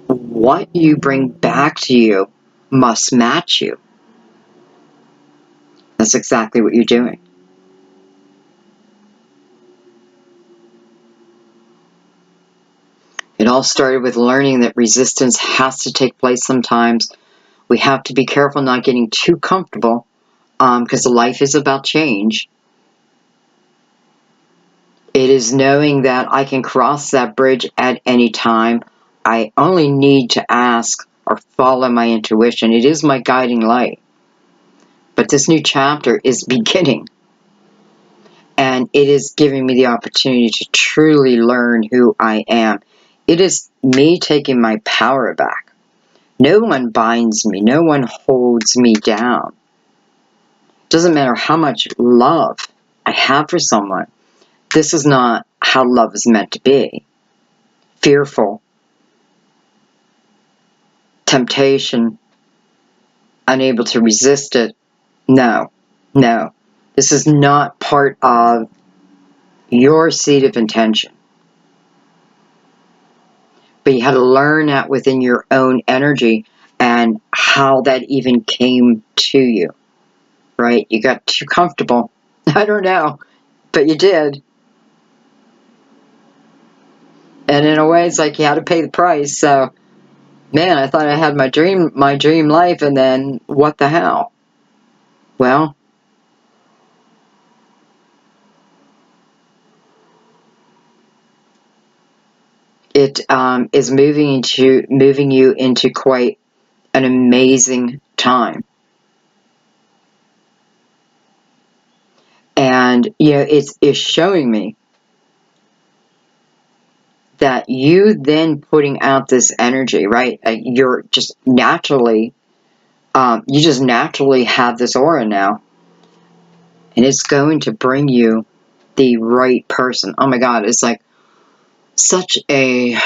what you bring back to you must match you. That's exactly what you're doing. It all started with learning that resistance has to take place sometimes. We have to be careful not getting too comfortable, because life is about change. It is knowing that I can cross that bridge at any time. I only need to ask or follow my intuition. It is my guiding light. But this new chapter is beginning. And it is giving me the opportunity to truly learn who I am. It is me taking my power back. No one binds me. No one holds me down. It doesn't matter how much love I have for someone. This is not how love is meant to be. Fearful, temptation, unable to resist it. No, no. This is not part of your seed of intention. But you had to learn that within your own energy and how that even came to you, right? You got too comfortable. I don't know, but you did. And in a way, it's like you had to pay the price. So, man, I thought I had my dream life, and then what the hell? Well, it is moving you into quite an amazing time. And, you know, it's showing me that you then putting out this energy, right? You're just naturally, you just naturally have this aura now. And it's going to bring you the right person. Oh my God, it's like such a...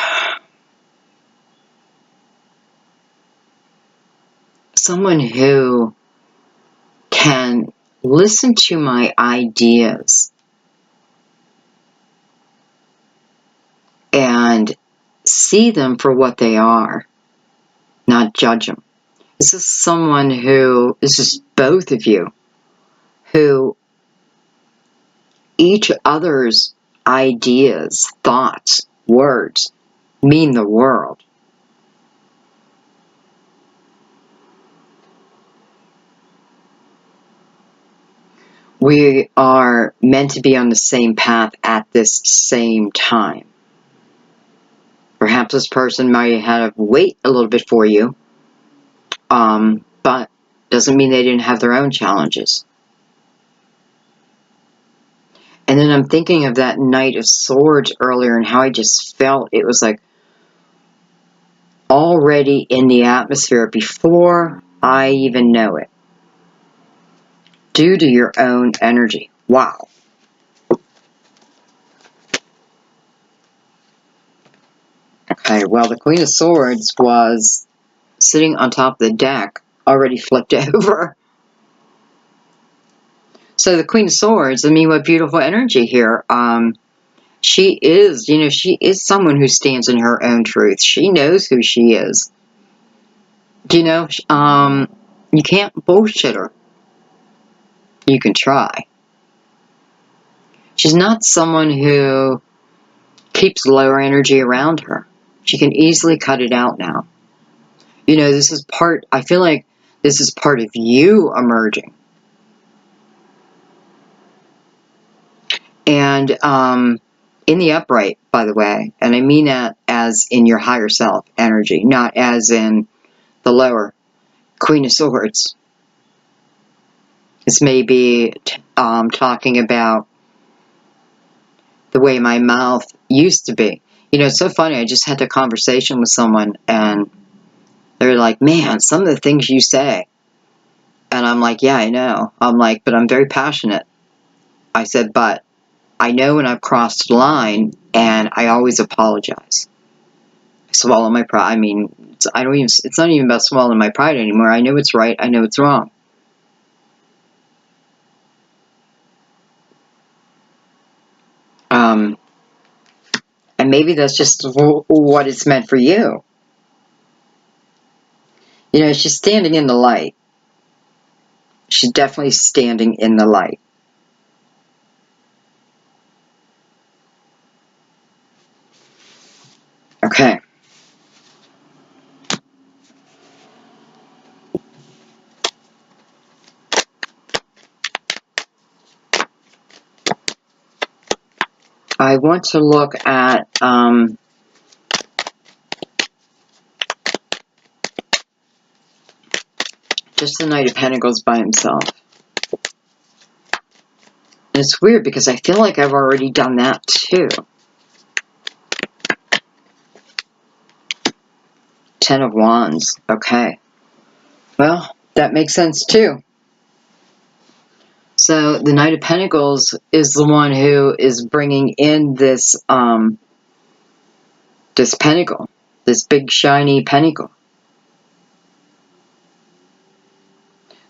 someone who can listen to my ideas and see them for what they are, not judge them. This is someone who, this is both of you, who each other's ideas, thoughts, words mean the world. We are meant to be on the same path at this same time. Perhaps this person might have to wait a little bit for you, but doesn't mean they didn't have their own challenges. And then I'm thinking of that Knight of Swords earlier and how I just felt it was like already in the atmosphere before I even know it. Due to your own energy. Wow. Okay, well, the Queen of Swords was sitting on top of the deck, already flipped over. So the Queen of Swords, I mean, what beautiful energy here. She is, you know, she is someone who stands in her own truth. She knows who she is. You know, you can't bullshit her. You can try. She's not someone who keeps lower energy around her. She can easily cut it out now. You know, this is part, I feel like this is part of you emerging. And in the upright, by the way, and I mean that as in your higher self energy, not as in the lower. Queen of Swords. This may be talking about the way my mouth used to be. You know, it's so funny. I just had a conversation with someone, and they're like, man, some of the things you say. And I'm like, yeah, I know. I'm like, but I'm very passionate. I said, but I know when I've crossed the line, and I always apologize. I swallow my pride. I mean, it's not even about swallowing my pride anymore. I know it's right. I know it's wrong. And maybe that's just what it's meant for you. You know, she's standing in the light. She's definitely standing in the light. Okay. I want to look at just the Knight of Pentacles by himself. And it's weird because I feel like I've already done that too. Ten of Wands. Okay. Well, that makes sense too. So the Knight of Pentacles is the one who is bringing in this this pentacle, this big shiny pentacle.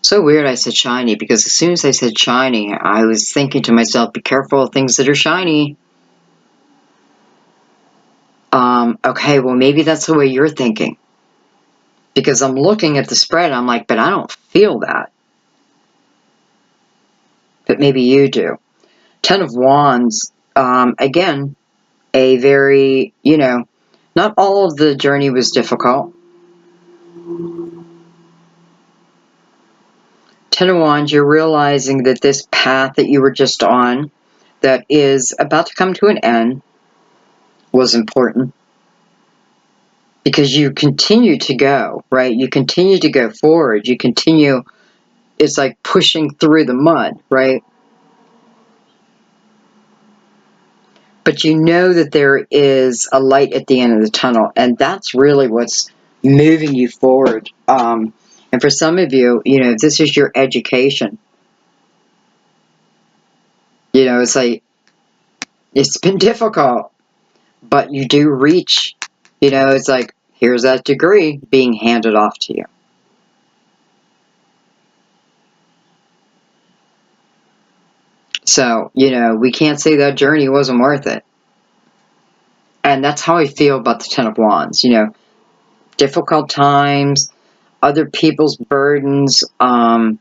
So weird I said shiny, because as soon as I said shiny, I was thinking to myself, be careful of things that are shiny. Okay, well, maybe that's the way you're thinking. Because I'm looking at the spread, I'm like, but I don't feel that. But maybe you do. Ten of Wands, again, a very, you know, not all of the journey was difficult. Ten of Wands, you're realizing that this path that you were just on, that is about to come to an end, was important. Because you continue to go, right? You continue to go forward. You continue, it's like pushing through the mud, right? But you know that there is a light at the end of the tunnel, and that's really what's moving you forward. And for some of you, you know, this is your education. You know, it's like, it's been difficult, but you do reach, you know, it's like, here's that degree being handed off to you. So, you know, we can't say that journey wasn't worth it. And that's how I feel about the Ten of Wands. You know, difficult times, other people's burdens, my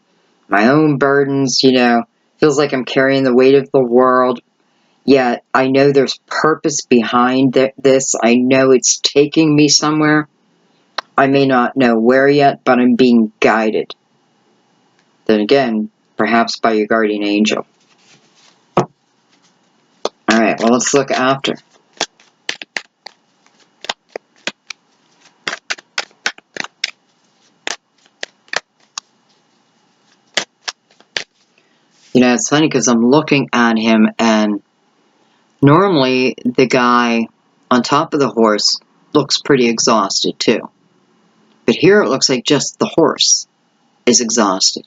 own burdens, you know, feels like I'm carrying the weight of the world. Yet I know there's purpose behind this. I know it's taking me somewhere. I may not know where yet, but I'm being guided. Then again, perhaps by your guardian angel. Alright, well, let's look after. You know, it's funny because I'm looking at him, and normally the guy on top of the horse looks pretty exhausted too. But here it looks like just the horse is exhausted.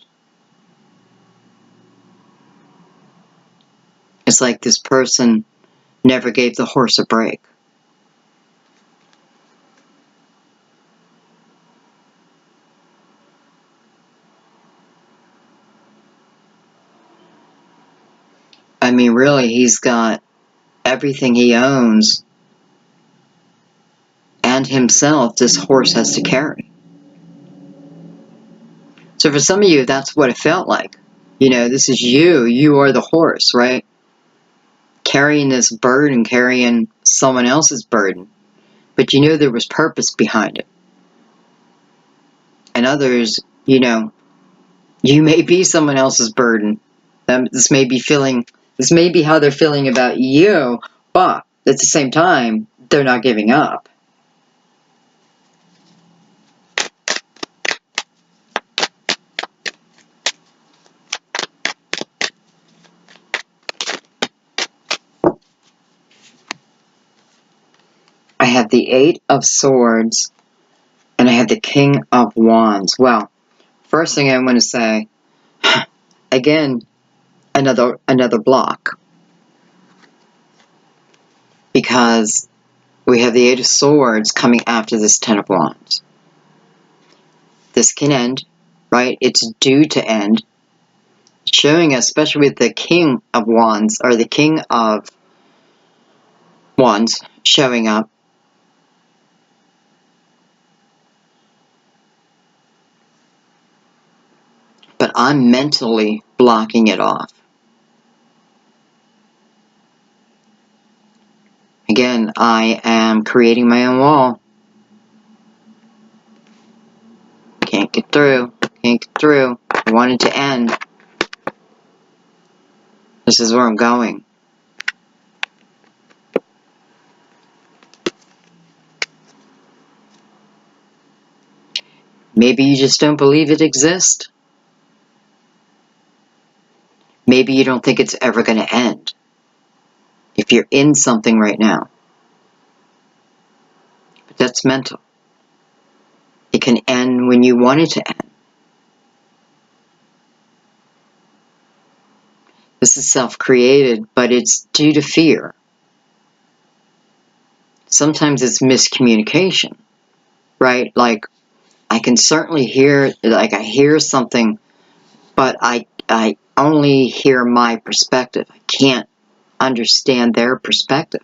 It's like this person never gave the horse a break. I mean, really, he's got everything he owns and himself this horse has to carry. So for some of you, that's what it felt like. You know, this is you. You are the horse, right? Carrying this burden, carrying someone else's burden. But you know there was purpose behind it. And others, you know, you may be someone else's burden. This may be how they're feeling about you, but at the same time, they're not giving up. I have the Eight of Swords, and I have the King of Wands. Well, first thing I want to say, again, another block. Because we have the Eight of Swords coming after this Ten of Wands. This can end, right? It's due to end. Showing us, especially with the King of Wands, or the King of Wands showing up. But I'm mentally blocking it off. Again, I am creating my own wall. Can't get through. Can't get through. I want it to end. This is where I'm going. Maybe you just don't believe it exists. Maybe you don't think it's ever going to end. If you're in something right now. But that's mental. It can end when you want it to end. This is self-created, but it's due to fear. Sometimes it's miscommunication, right? Like, I can certainly hear, like I hear something, but I only hear my perspective. I can't understand their perspective.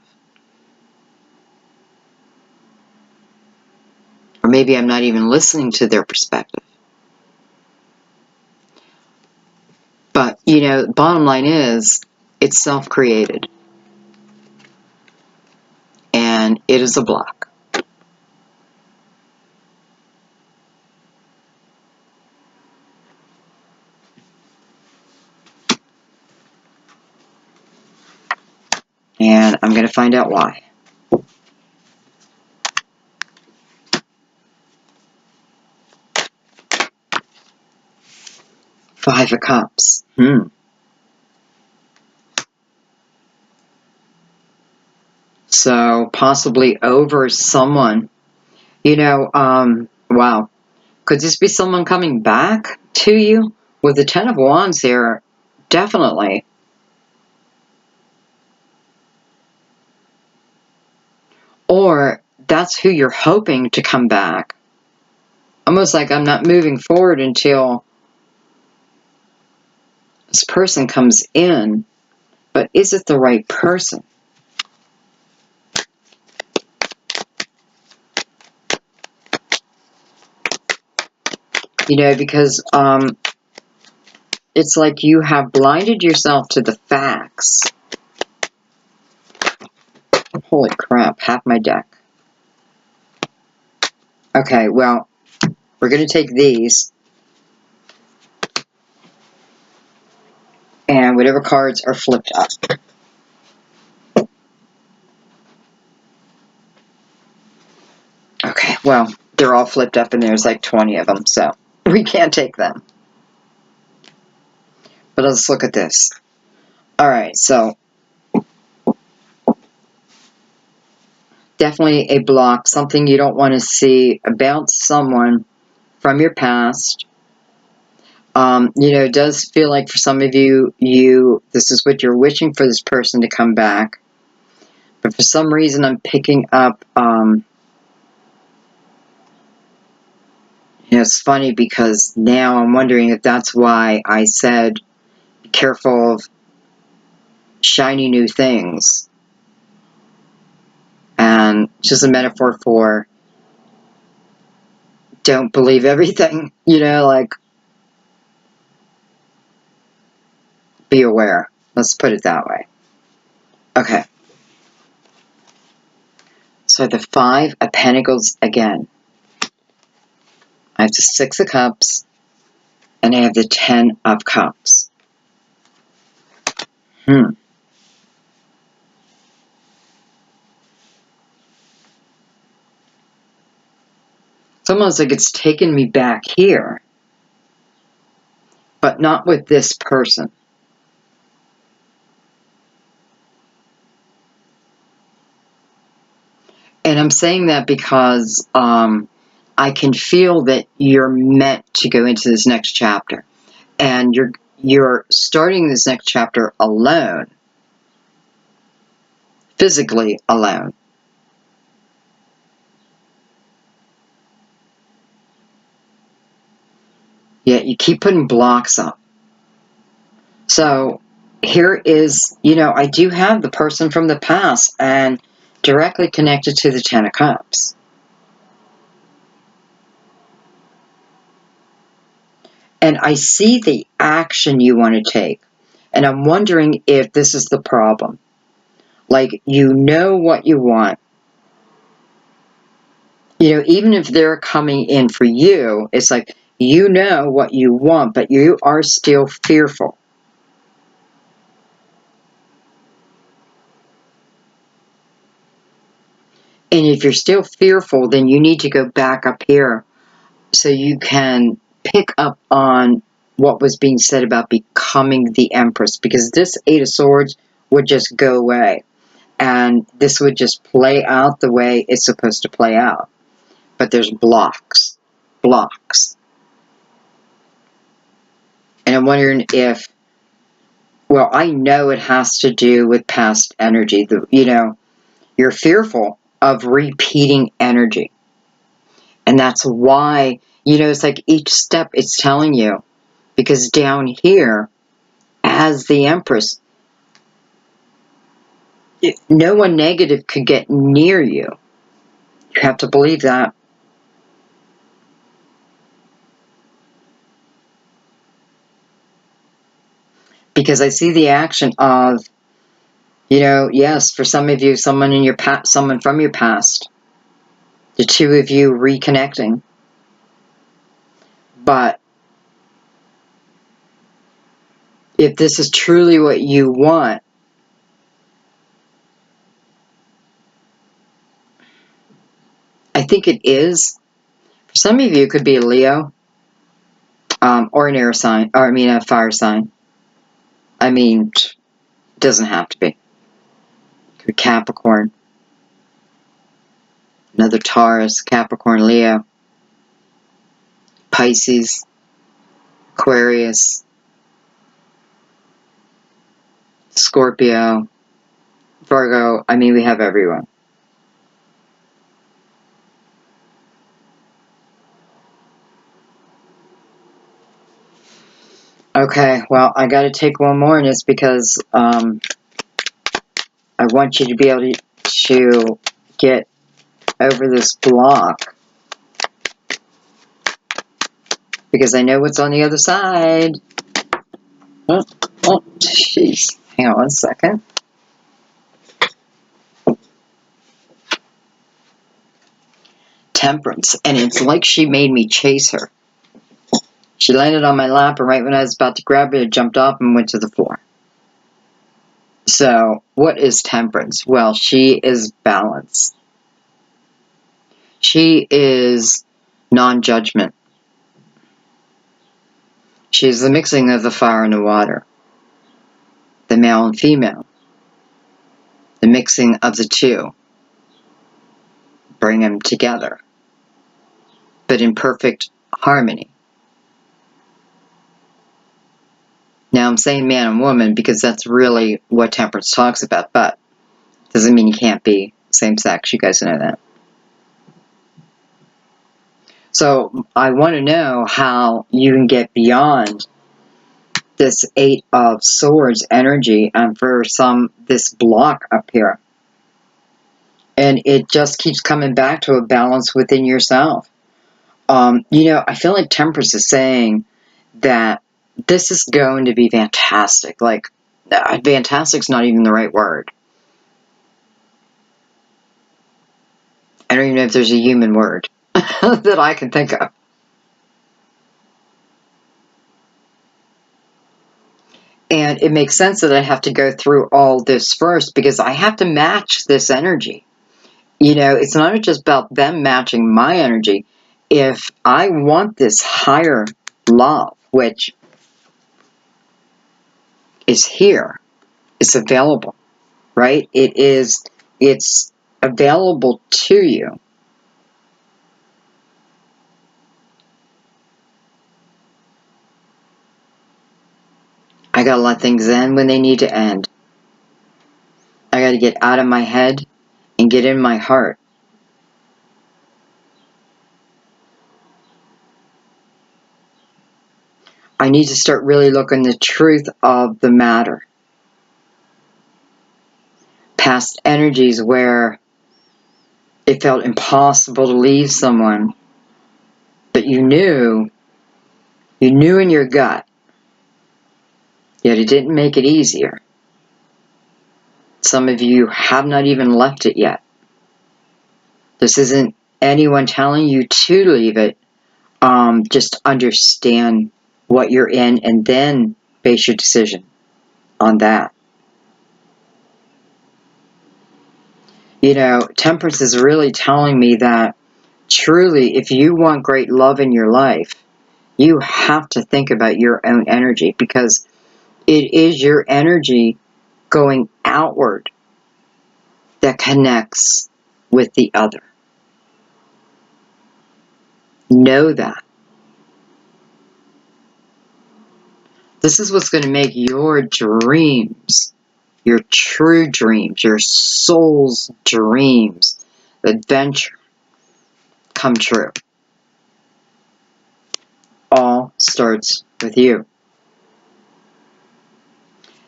Or maybe I'm not even listening to their perspective. But, you know, bottom line is, it's self-created. And it is a block. And I'm going to find out why. Five of Cups. So possibly over someone. Wow. Could this be someone coming back to you? With the Ten of Wands here, definitely. Or that's who you're hoping to come back. Almost like I'm not moving forward until this person comes in. But is it the right person? Because it's like you have blinded yourself to the facts. Holy crap, half my deck. Okay, well, we're going to take these. And whatever cards are flipped up. Okay, well, they're all flipped up and there's like 20 of them, so we can't take them. But let's look at this. Alright, so definitely a block, something you don't want to see about someone from your past. It does feel like for some of you, this is what you're wishing for this person to come back. But for some reason, I'm picking up, it's funny because now I'm wondering if that's why I said, be careful of shiny new things. And it's just a metaphor for don't believe everything, like be aware. Let's put it that way. Okay. So the Five of Pentacles again. I have the Six of Cups and I have the Ten of Cups. It's almost like it's taken me back here, but not with this person. And I'm saying that because I can feel that you're meant to go into this next chapter. And you're starting this next chapter alone. Physically alone. Yet you keep putting blocks up. So here is, I do have the person from the past and directly connected to the Ten of Cups. And I see the action you want to take. And I'm wondering if this is the problem. Like, you know what you want. Even if they're coming in for you, it's like, you know what you want, but you are still fearful. And if you're still fearful, then you need to go back up here so you can pick up on what was being said about becoming the Empress. Because this Eight of Swords would just go away. And this would just play out the way it's supposed to play out. But there's blocks. Blocks. And I'm wondering if, well, I know it has to do with past energy. You're fearful of repeating energy. And that's why, it's like each step it's telling you. Because down here, as the Empress, no one negative could get near you. You have to believe that. Because I see the action of, yes, for some of you, someone in your past, someone from your past, the two of you reconnecting. But if this is truly what you want, I think it is. For some of you, it could be a Leo, or an air sign, or a fire sign. It doesn't have to be. It could be Capricorn. Another Taurus, Capricorn, Leo, Pisces, Aquarius, Scorpio, Virgo. I mean, we have everyone. Okay, well, I got to take one more, and it's because I want you to be able to get over this block, because I know what's on the other side. Oh, jeez. Hang on one second. Temperance, and it's like she made me chase her. She landed on my lap, and right when I was about to grab it, it jumped off and went to the floor. So, what is temperance? Well, she is balance. She is non-judgment. She is the mixing of the fire and the water, the male and female, the mixing of the two. Bring them together, but in perfect harmony. Now, I'm saying man and woman because that's really what temperance talks about, but doesn't mean you can't be same sex. You guys know that. So I want to know how you can get beyond this Eight of Swords energy and for some, this block up here. And it just keeps coming back to a balance within yourself. You know, I feel like temperance is saying that this is going to be fantastic. Like, fantastic's not even the right word. I don't even know if there's a human word that I can think of. And it makes sense that I have to go through all this first because I have to match this energy. You know, it's not just about them matching my energy. If I want this higher love, which is here, it's available, right? It's available to you. I gotta let things end when they need to end. I gotta get out of my head and get in my heart. I need to start really looking the truth of the matter. Past energies where it felt impossible to leave someone, but you knew in your gut, yet it didn't make it easier. Some of you have not even left it yet. This isn't anyone telling you to leave it. Just understand what you're in and then base your decision on that. You know, temperance is really telling me that truly, if you want great love in your life, you have to think about your own energy because it is your energy going outward that connects with the other. Know that. This is what's going to make your dreams, your true dreams, your soul's dreams, adventure come true. All starts with you.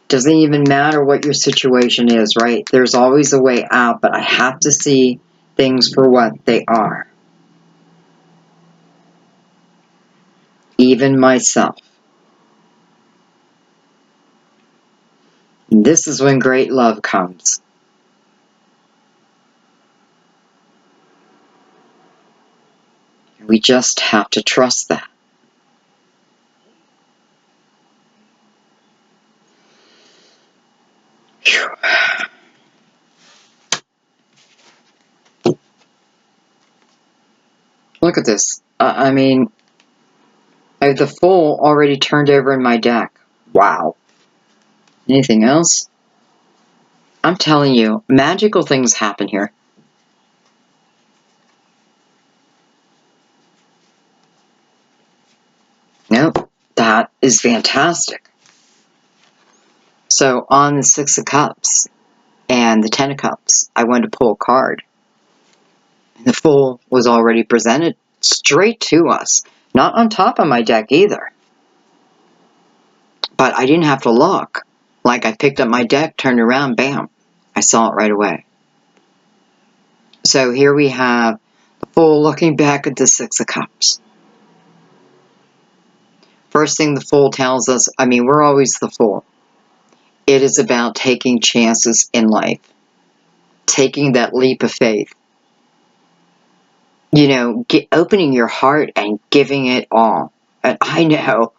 Doesn't even matter what your situation is, right? There's always a way out, but I have to see things for what they are. Even myself. And this is when great love comes. We just have to trust that. Whew. Look at this. I mean, I have the Fool already turned over in my deck. Wow. Anything else? I'm telling you, magical things happen here. is fantastic. So on the Six of Cups and the Ten of Cups, I wanted to pull a card. And the Fool was already presented straight to us. Not on top of my deck either. But I didn't have to look. Like, I picked up my deck, turned around, bam. I saw it right away. So here we have the Fool looking back at the Six of Cups. First thing the Fool tells us, I mean, we're always the Fool. It is about taking chances in life. Taking that leap of faith. You know, opening your heart and giving it all. And I know.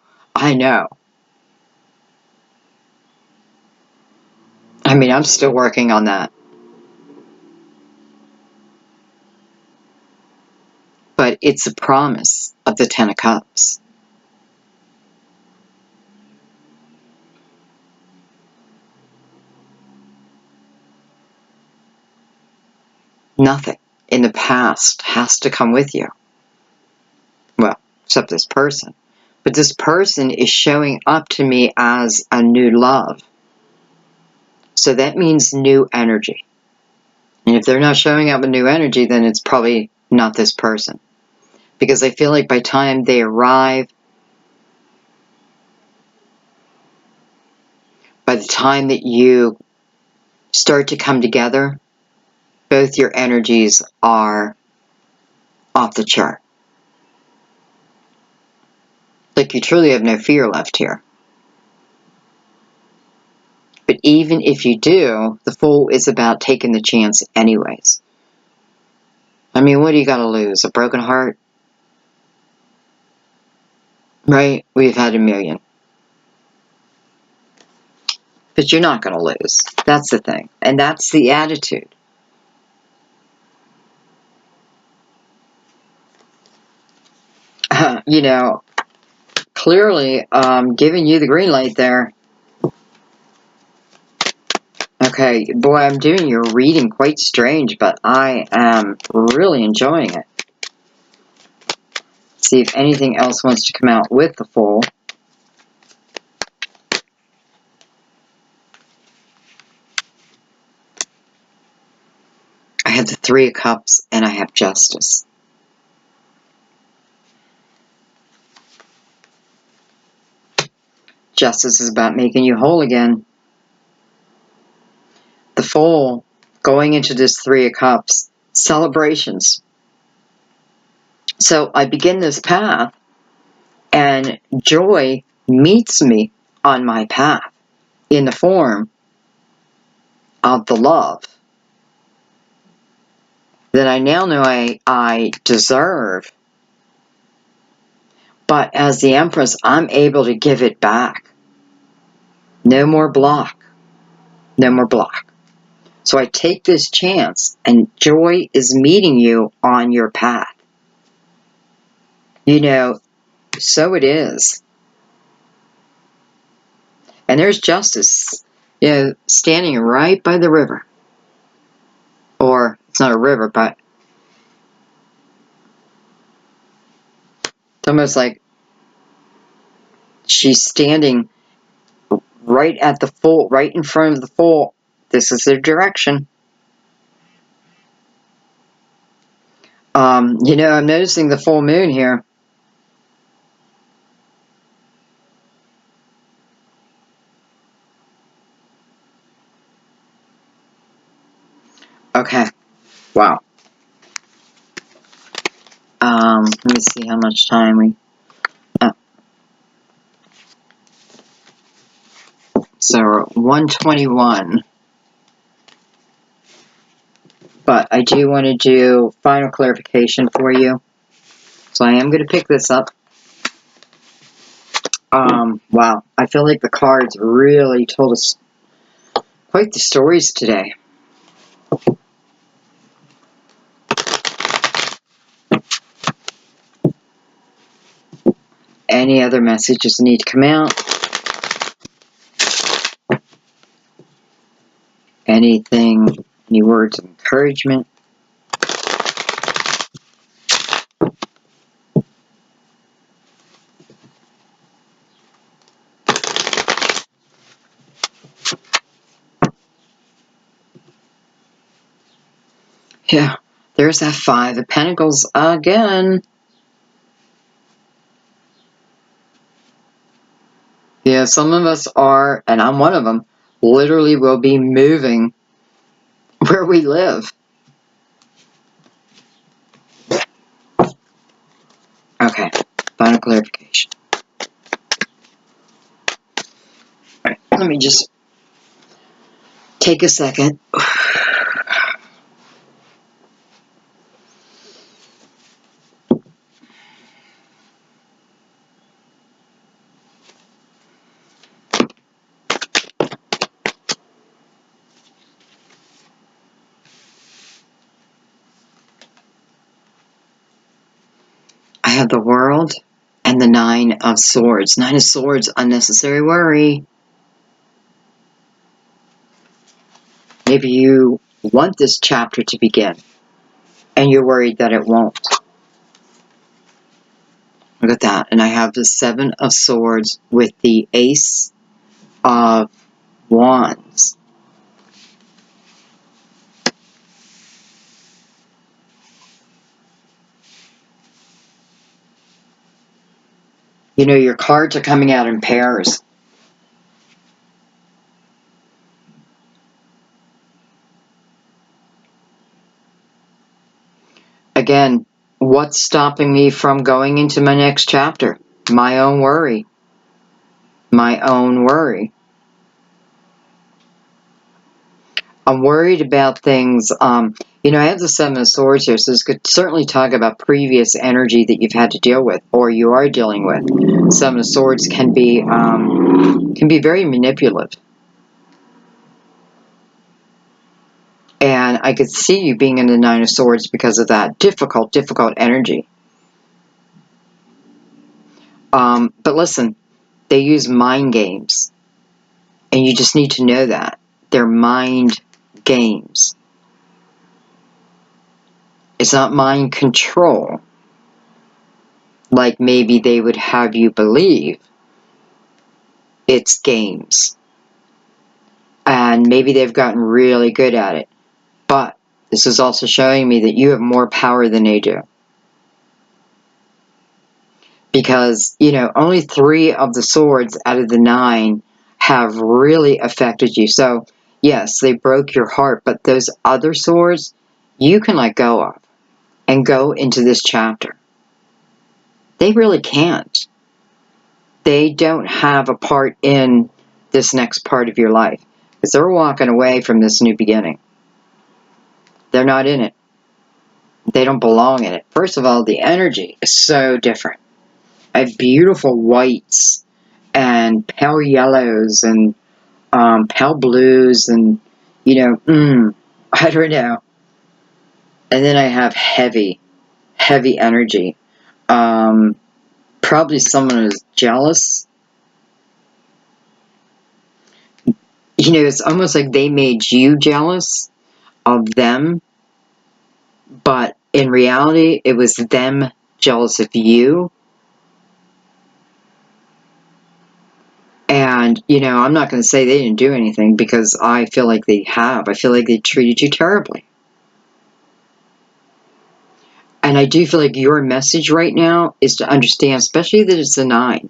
I mean, I'm still working on that. But it's a promise of the Ten of Cups. Nothing in the past has to come with you. Well, except this person. But this person is showing up to me as a new love. So that means new energy. And if they're not showing up with new energy, then it's probably not this person. Because I feel like by the time they arrive, by the time that you start to come together, both your energies are off the chart. Like you truly have no fear left here. But even if you do, the Fool is about taking the chance anyways. I mean, what do you got to lose? A broken heart? Right? We've had a million. But you're not going to lose. That's the thing. And that's the attitude. You know, clearly giving you the green light there. Okay, boy, I'm doing your reading quite strange, but I am really enjoying it. See if anything else wants to come out with the Fool. I have the Three of Cups and I have Justice. Justice is about making you whole again. The Fool, going into this Three of Cups, celebrations. So I begin this path, and joy meets me on my path in the form of the love that I now know I deserve. But as the Empress, I'm able to give it back. No more block. No more block. So I take this chance, and joy is meeting you on your path. You know, so it is. And there's Justice, you know, standing right by the river. Or, it's not a river, but it's almost like she's standing right at the Fool, right in front of the Fool. This is their direction. You know, I'm noticing the full moon here. Okay. Wow. Let me see how much time we... So, 1:21. But I do want to do final clarification for you. So I am going to pick this up. Wow. I feel like the cards really told us quite the stories today. Any other messages need to come out? Anything, any words of encouragement? Yeah, there's that Five of Pentacles again. Yeah, some of us are, and I'm one of them, literally will be moving where we live. Okay, final clarification. All right, let me just take a second. I have the World and the Nine of Swords. Nine of Swords, unnecessary worry. Maybe you want this chapter to begin, and you're worried that it won't. Look at that. And I have the Seven of Swords with the Ace of Wands. You know, your cards are coming out in pairs. Again, what's stopping me from going into my next chapter? My own worry. My own worry. I'm worried about things. You know, I have the Seven of Swords here, so this could certainly talk about previous energy that you've had to deal with, or you are dealing with. Seven of Swords can be very manipulative, and I could see you being in the Nine of Swords because of that difficult energy. But listen, they use mind games, and you just need to know that they're mind games. It's not mind control, like maybe they would have you believe. It's games. And maybe they've gotten really good at it. But this is also showing me that you have more power than they do. Because, you know, only 3 of the swords out of the 9 have really affected you. So, yes, they broke your heart, but those other swords, you can let go of and go into this chapter. They really can't. They don't have a part in this next part of your life. Because they're walking away from this new beginning. They're not in it. They don't belong in it. First of all, the energy is so different. I have beautiful whites and pale yellows and pale blues and, you know, I don't know. And then I have heavy energy. Probably someone who's jealous. You know, it's almost like they made you jealous of them, but in reality, it was them jealous of you. And, you know, I'm not going to say they didn't do anything because I feel like they have. I feel like they treated you terribly. And I do feel like your message right now is to understand, especially that it's a 9.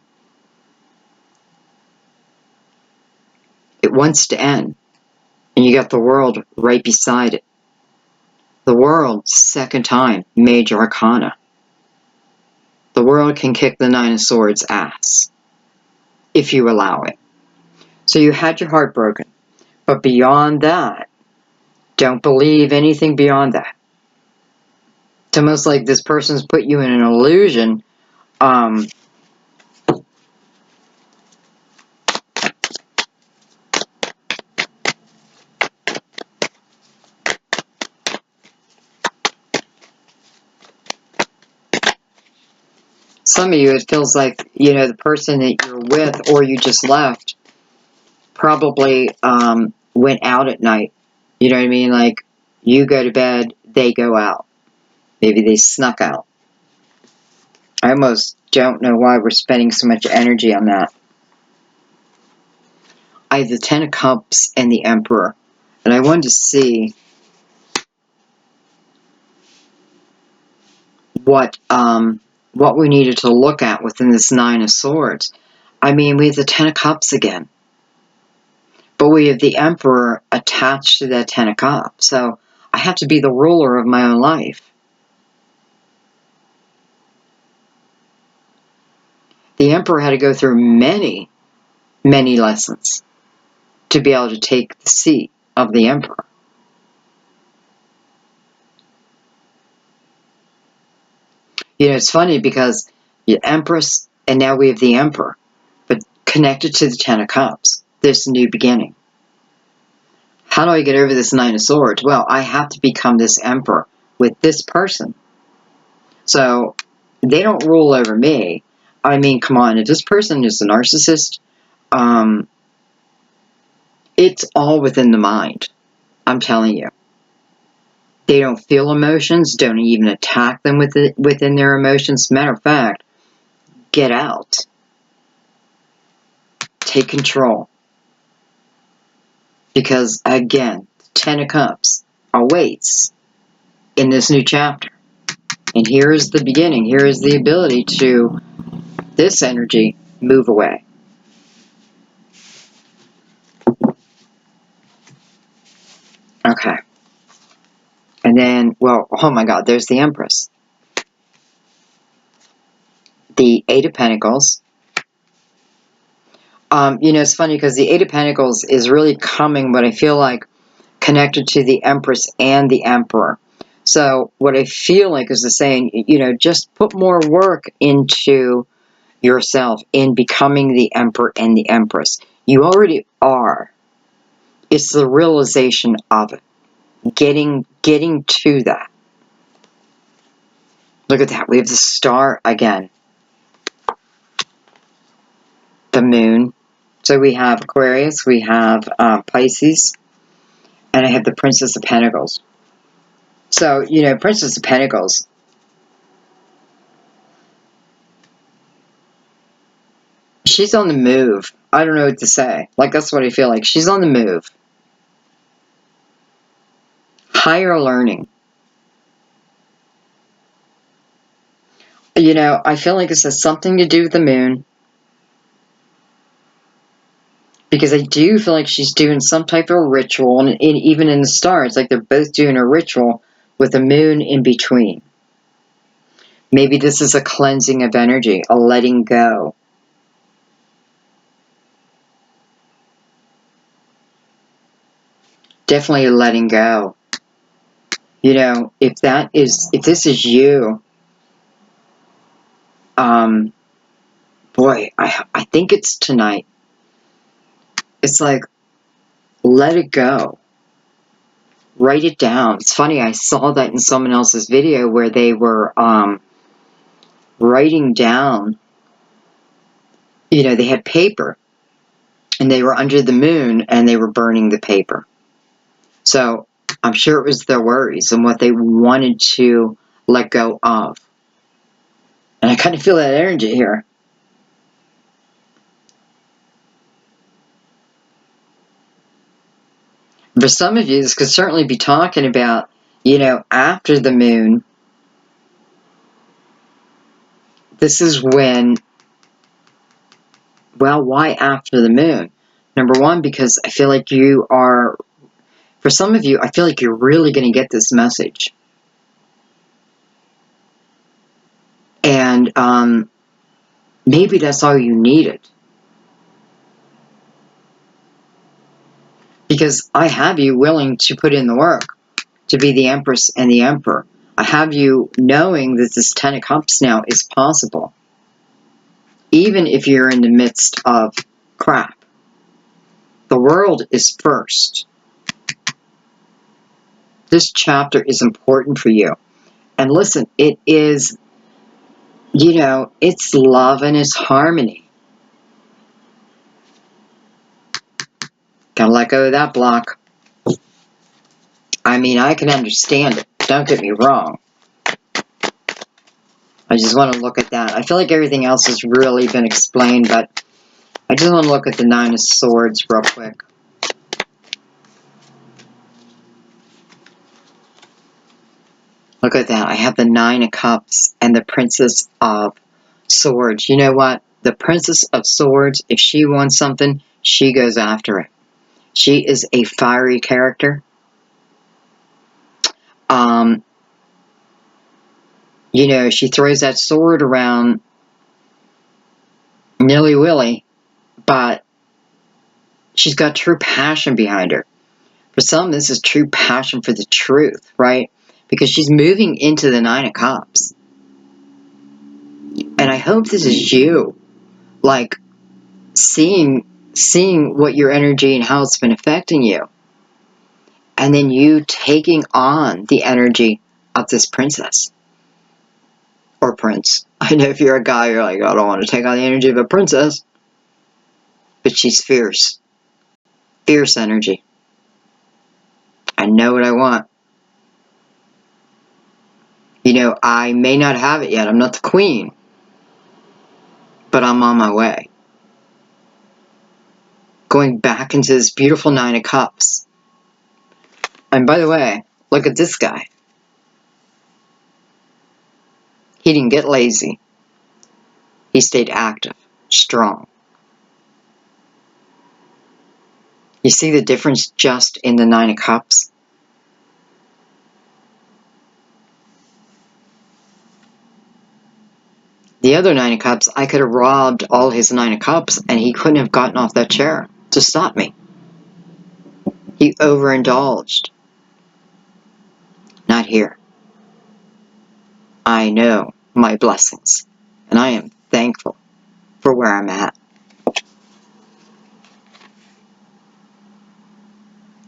It wants to end. And you got the World right beside it. The World, second time, major arcana. The World can kick the 9 of Swords ass if you allow it. So you had your heart broken. But beyond that, don't believe anything beyond that. It's almost like this person's put you in an illusion. Some of you, it feels like, you know, the person that you're with or you just left probably went out at night. You know what I mean? Like, you go to bed, they go out. Maybe they snuck out. I almost don't know why we're spending so much energy on that. I have the 10 of Cups and the Emperor. And I wanted to see what we needed to look at within this Nine of Swords. I mean, we have the Ten of Cups again. But we have the Emperor attached to that Ten of Cups. So I have to be the ruler of my own life. The Emperor had to go through many, many lessons to be able to take the seat of the Emperor. You know, it's funny because the Empress, and now we have the Emperor, but connected to the Ten of Cups. This new beginning. How do I get over this Nine of Swords? Well, I have to become this Emperor with this person. So they don't rule over me. I mean, come on, if this person is a narcissist, it's all within the mind. I'm telling you. They don't feel emotions, don't even attack them within their emotions. Matter of fact, get out. Take control. Because, again, Ten of Cups awaits in this new chapter. And here is the beginning. Here is the ability to, this energy, move away. Okay. And then, well, oh my God, there's the Empress. The Eight of Pentacles. You know, it's funny because the Eight of Pentacles is really coming, what I feel like, connected to the Empress and the Emperor. So what I feel like is the saying, you know, just put more work into yourself in becoming the Emperor and the Empress. You already are. It's the realization of it. Getting to that. Look at that. We have the Star again. The Moon. So we have Aquarius, we have Pisces, and I have the Princess of Pentacles. So, you know, Princess of Pentacles, she's on the move. I don't know what to say. Like, that's what I feel like. She's on the move. Higher learning. You know, I feel like this has something to do with the moon. Because I do feel like she's doing some type of ritual. And even in the stars, like they're both doing a ritual with the moon in between. Maybe this is a cleansing of energy, a letting go. Definitely letting go. You know, if this is you, boy, I think it's tonight. It's like, let it go. Write it down. It's funny, I saw that in someone else's video where they were writing down, you know, they had paper and they were under the moon and they were burning the paper. So I'm sure it was their worries and what they wanted to let go of. And I kind of feel that energy here. For some of you, this could certainly be talking about, you know, after the moon. This is when, well, why after the moon? Number one, because I feel like you are, for some of you, I feel like you're really going to get this message. And maybe that's all you needed. Because I have you willing to put in the work to be the Empress and the Emperor. I have you knowing that this Ten of Cups now is possible. Even if you're in the midst of crap. The world is first. This chapter is important for you. And listen, it is, you know, it's love and it's harmony. Gotta let go of that block. I mean, I can understand it. Don't get me wrong. I just want to look at that. I feel like everything else has really been explained, but I just want to look at the Nine of Swords real quick. Look look at that. I have the Nine of Cups and the Princess of Swords. You know what? The Princess of Swords, if she wants something, she goes after it. She is a fiery character. You know, she throws that sword around nilly-willy, but she's got true passion behind her. For some, this is true passion for the truth, right? Because she's moving into the Nine of Cups. And I hope this is you, like, seeing what your energy and how it's been affecting you. And then you taking on the energy of this princess. Or prince. I know if you're a guy, you're like, I don't want to take on the energy of a princess. But she's fierce. Fierce energy. I know what I want. You know, I may not have it yet. I'm not the queen. But I'm on my way. Going back into this beautiful Nine of Cups. And by the way, look at this guy. He didn't get lazy. He stayed active, strong. You see the difference just in the Nine of Cups? The other Nine of Cups, I could have robbed all his Nine of Cups and he couldn't have gotten off that chair to stop me. He overindulged. Not here. I know my blessings, and I am thankful for where I'm at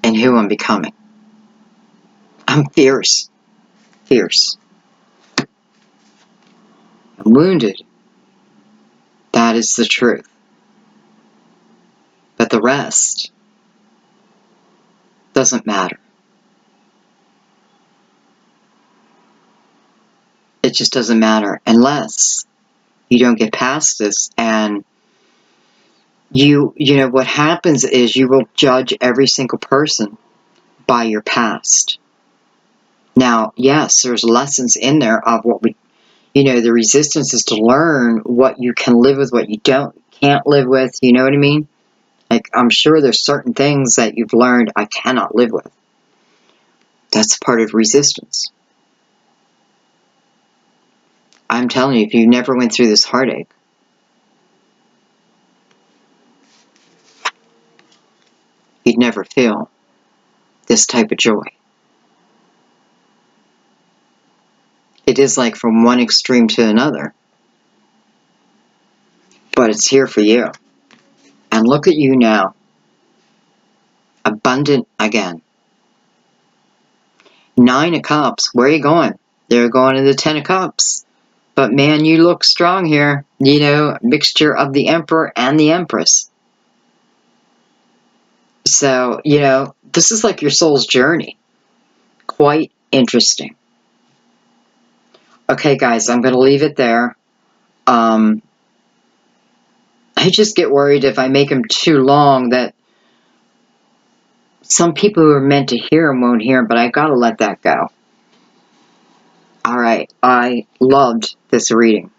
and who I'm becoming. I'm fierce. Fierce. I'm wounded. That is the truth. But the rest doesn't matter. It just doesn't matter unless you don't get past this and you know what happens is you will judge every single person by your past. Now, yes, there's lessons in there of what we, you know, the resistance is to learn what you can live with, what you can't live with, you know what I mean? Like, I'm sure there's certain things that you've learned I cannot live with. That's part of resistance. I'm telling you, if you never went through this heartache, you'd never feel this type of joy. It is like from one extreme to another. But it's here for you. And look at you now. Abundant again. Nine of Cups. Where are you going? They're going to the Ten of Cups. But man, you look strong here. You know, mixture of the Emperor and the Empress. So, you know, this is like your soul's journey. Quite interesting. Okay, guys, I'm going to leave it there. I just get worried if I make them too long that some people who are meant to hear them won't hear them, but I got to let that go. All right, I loved this reading.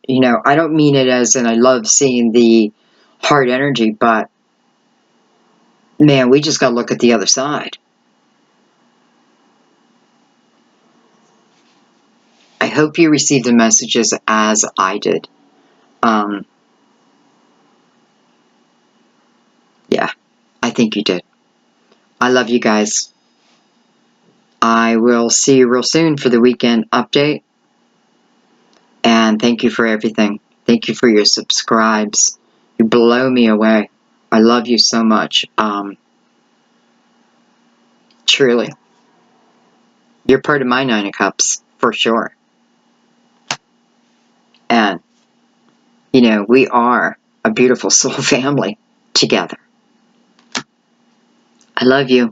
You know, I don't mean it as in I love seeing the heart energy, but man, we just got to look at the other side. I hope you received the messages as I did. Yeah, I think you did. I love you guys. I will see you real soon for the weekend update. And thank you for everything. Thank you for your subscribes. You blow me away. I love you so much. Truly. You're part of my Nine of Cups, for sure. And, you know, we are a beautiful soul family together. I love you.